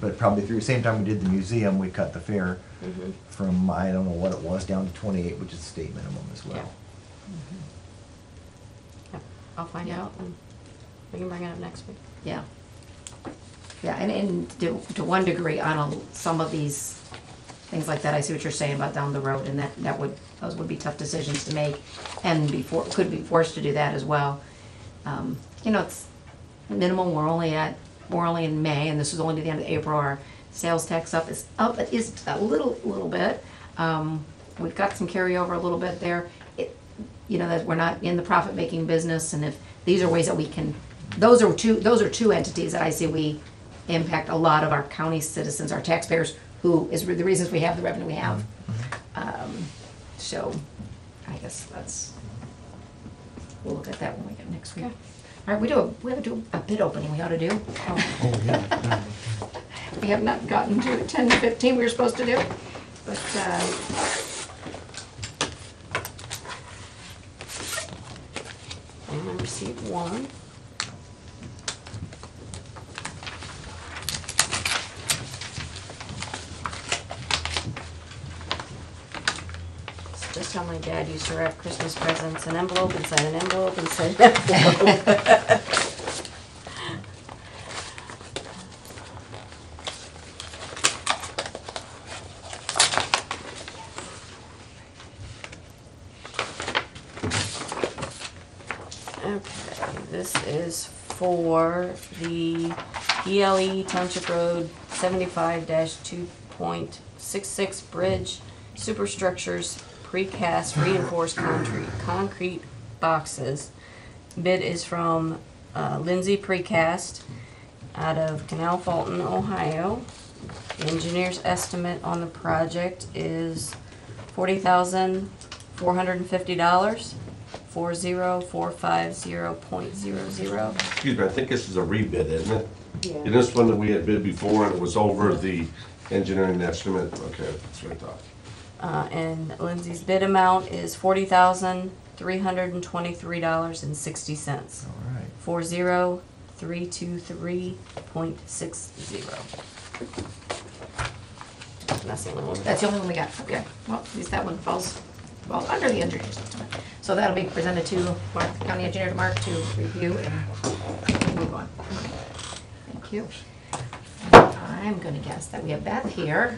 [SPEAKER 6] But probably through the same time we did the museum, we cut the fare from, I don't know what it was, down to 28, which is the state minimum as well.
[SPEAKER 9] Yeah. I'll find out, and we can bring it up next week.
[SPEAKER 1] Yeah. Yeah, and to one degree, on some of these things like that, I see what you're saying about down the road, and those would be tough decisions to make, and could be forced to do that as well. It's minimum, we're only in May, and this is only to the end of April. Our sales tax is up a little bit. We've got some carryover a little bit there. That we're not in the profit-making business, and if these are ways that we can, those are two entities that I see we impact a lot of our county citizens, our taxpayers, who is the reasons we have the revenue we have. So I guess we'll look at that when we get next week.
[SPEAKER 9] Okay.
[SPEAKER 1] All right, we have to do a bid opening we ought to do.
[SPEAKER 6] Oh, yeah.
[SPEAKER 1] We have not gotten to 10 to 15 we were supposed to do, but,
[SPEAKER 9] And I received one. It's just how my dad used to wrap Christmas presents, an envelope inside an envelope inside an envelope. Okay, this is for the ELE Township Road 75-2.66 Bridge Superstructures Precast Reinforced Concrete Boxes. Bid is from Lindsay Precast out of Canal Fulton, Ohio. The engineer's estimate on the project is $40,450. 40450.00.
[SPEAKER 4] excuse me, I think this is a rebid, isn't it?
[SPEAKER 8] Yeah.
[SPEAKER 4] And this one that we had bid before, and it was over the engineering estimate, okay, that's what I thought.
[SPEAKER 9] And Lindsay's bid amount is $40,323.60.
[SPEAKER 6] All right.
[SPEAKER 9] 40323.60. That's the only one.
[SPEAKER 1] that's the only one we got. Okay, well, at least that one falls under the engineer's estimate. So that'll be presented to Mark, County Engineer Mark, to review and move on. Thank you. I'm gonna guess that we have Beth here.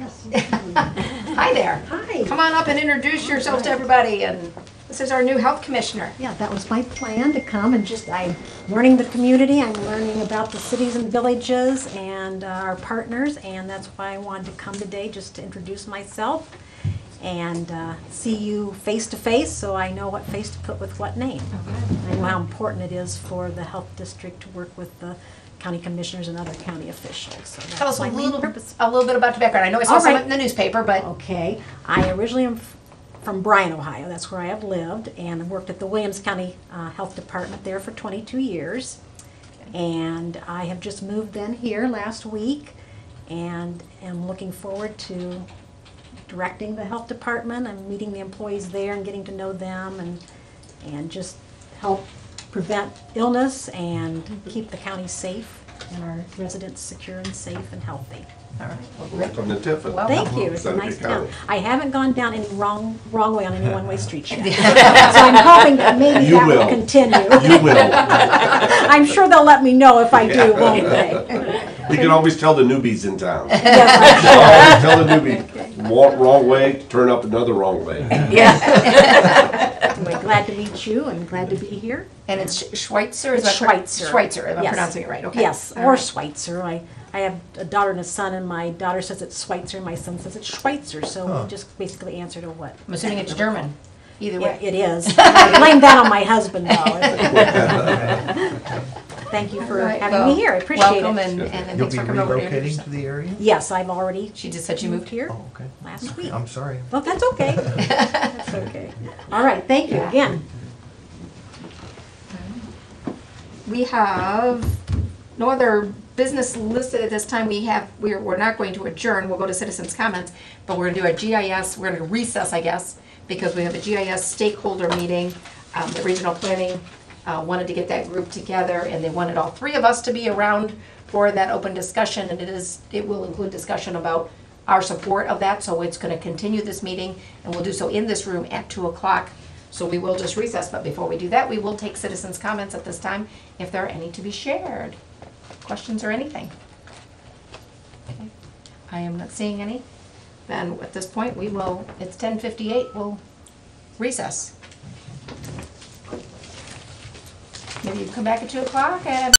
[SPEAKER 1] Hi there.
[SPEAKER 13] Hi.
[SPEAKER 1] Come on up and introduce yourself to everybody, and this is our new health commissioner.
[SPEAKER 13] Yeah, that was my plan, to come and I'm learning the community, I'm learning about the cities and villages and our partners, and that's why I wanted to come today, just to introduce myself and see you face to face, so I know what face to put with what name. I know how important it is for the health district to work with the county commissioners and other county officials. So
[SPEAKER 1] Tell us
[SPEAKER 13] that's my main purpose.
[SPEAKER 1] a little bit about the background. I know I saw
[SPEAKER 13] All
[SPEAKER 1] some
[SPEAKER 13] right.
[SPEAKER 1] in the newspaper, but
[SPEAKER 13] Okay, I originally am from Bryan, Ohio. That's where I have lived, and I worked at the Williams County Health Department there for 22 years. And I have just moved then here last week, and am looking forward to directing the health department. I'm meeting the employees there and getting to know them, and just help prevent illness and keep the county safe and our residents secure and safe and healthy.
[SPEAKER 1] all right.
[SPEAKER 4] Welcome to Tiffin.
[SPEAKER 1] Well,
[SPEAKER 13] Thank you, it's a
[SPEAKER 4] Seneca
[SPEAKER 13] nice
[SPEAKER 4] County.
[SPEAKER 13] town. I haven't gone down any wrong way on any one-way streets yet. So I'm hoping that maybe
[SPEAKER 4] You
[SPEAKER 13] that will
[SPEAKER 4] will.
[SPEAKER 13] continue.
[SPEAKER 4] You will.
[SPEAKER 13] I'm sure they'll let me know if I do, won't they?
[SPEAKER 4] You can always tell the newbies in town.
[SPEAKER 13] Yes,
[SPEAKER 4] You can always tell the newbie, walk wrong way, turn up another wrong way.
[SPEAKER 13] I'm glad to meet you and glad to be here.
[SPEAKER 1] And it's Schweitzer? Is
[SPEAKER 13] It's
[SPEAKER 1] that correct?
[SPEAKER 13] Schweitzer.
[SPEAKER 1] Schweitzer, if I'm
[SPEAKER 13] Yes.
[SPEAKER 1] pronouncing it right, okay.
[SPEAKER 13] Yes,
[SPEAKER 1] All
[SPEAKER 13] or
[SPEAKER 1] right.
[SPEAKER 13] Schweitzer. I have a daughter and a son, and my daughter says it's Schweitzer, my son says it's Schweitzer, so we just basically answer to what.
[SPEAKER 1] I'm assuming it's German, either
[SPEAKER 13] Yeah,
[SPEAKER 1] way.
[SPEAKER 13] it is. I blame that on my husband, though. Thank you for
[SPEAKER 1] All right,
[SPEAKER 13] having
[SPEAKER 1] well,
[SPEAKER 13] me here, I appreciate
[SPEAKER 1] Welcome,
[SPEAKER 13] it.
[SPEAKER 1] and
[SPEAKER 6] You'll
[SPEAKER 1] thanks
[SPEAKER 6] be
[SPEAKER 1] for coming over to
[SPEAKER 6] relocating
[SPEAKER 1] introduce.
[SPEAKER 6] to the area?
[SPEAKER 13] Yes, I've already
[SPEAKER 1] She just said you moved here?
[SPEAKER 6] Oh, okay.
[SPEAKER 13] last week.
[SPEAKER 6] I'm sorry.
[SPEAKER 13] Well, that's okay. That's okay. All right, thank you again.
[SPEAKER 1] We have no other business listed at this time. We're not going to adjourn, we'll go to citizens' comments, but we're gonna do a GIS, we're gonna recess, I guess, because we have a GIS stakeholder meeting. The regional planning wanted to get that group together, and they wanted all three of us to be around for that open discussion, and it will include discussion about our support of that, so it's gonna continue this meeting, and we'll do so in this room at 2:00. So we will just recess, but before we do that, we will take citizens' comments at this time, if there are any to be shared. Questions or anything? Okay. I am not seeing any. Then at this point, it's 10:58, we'll recess. Maybe you come back at 2:00 and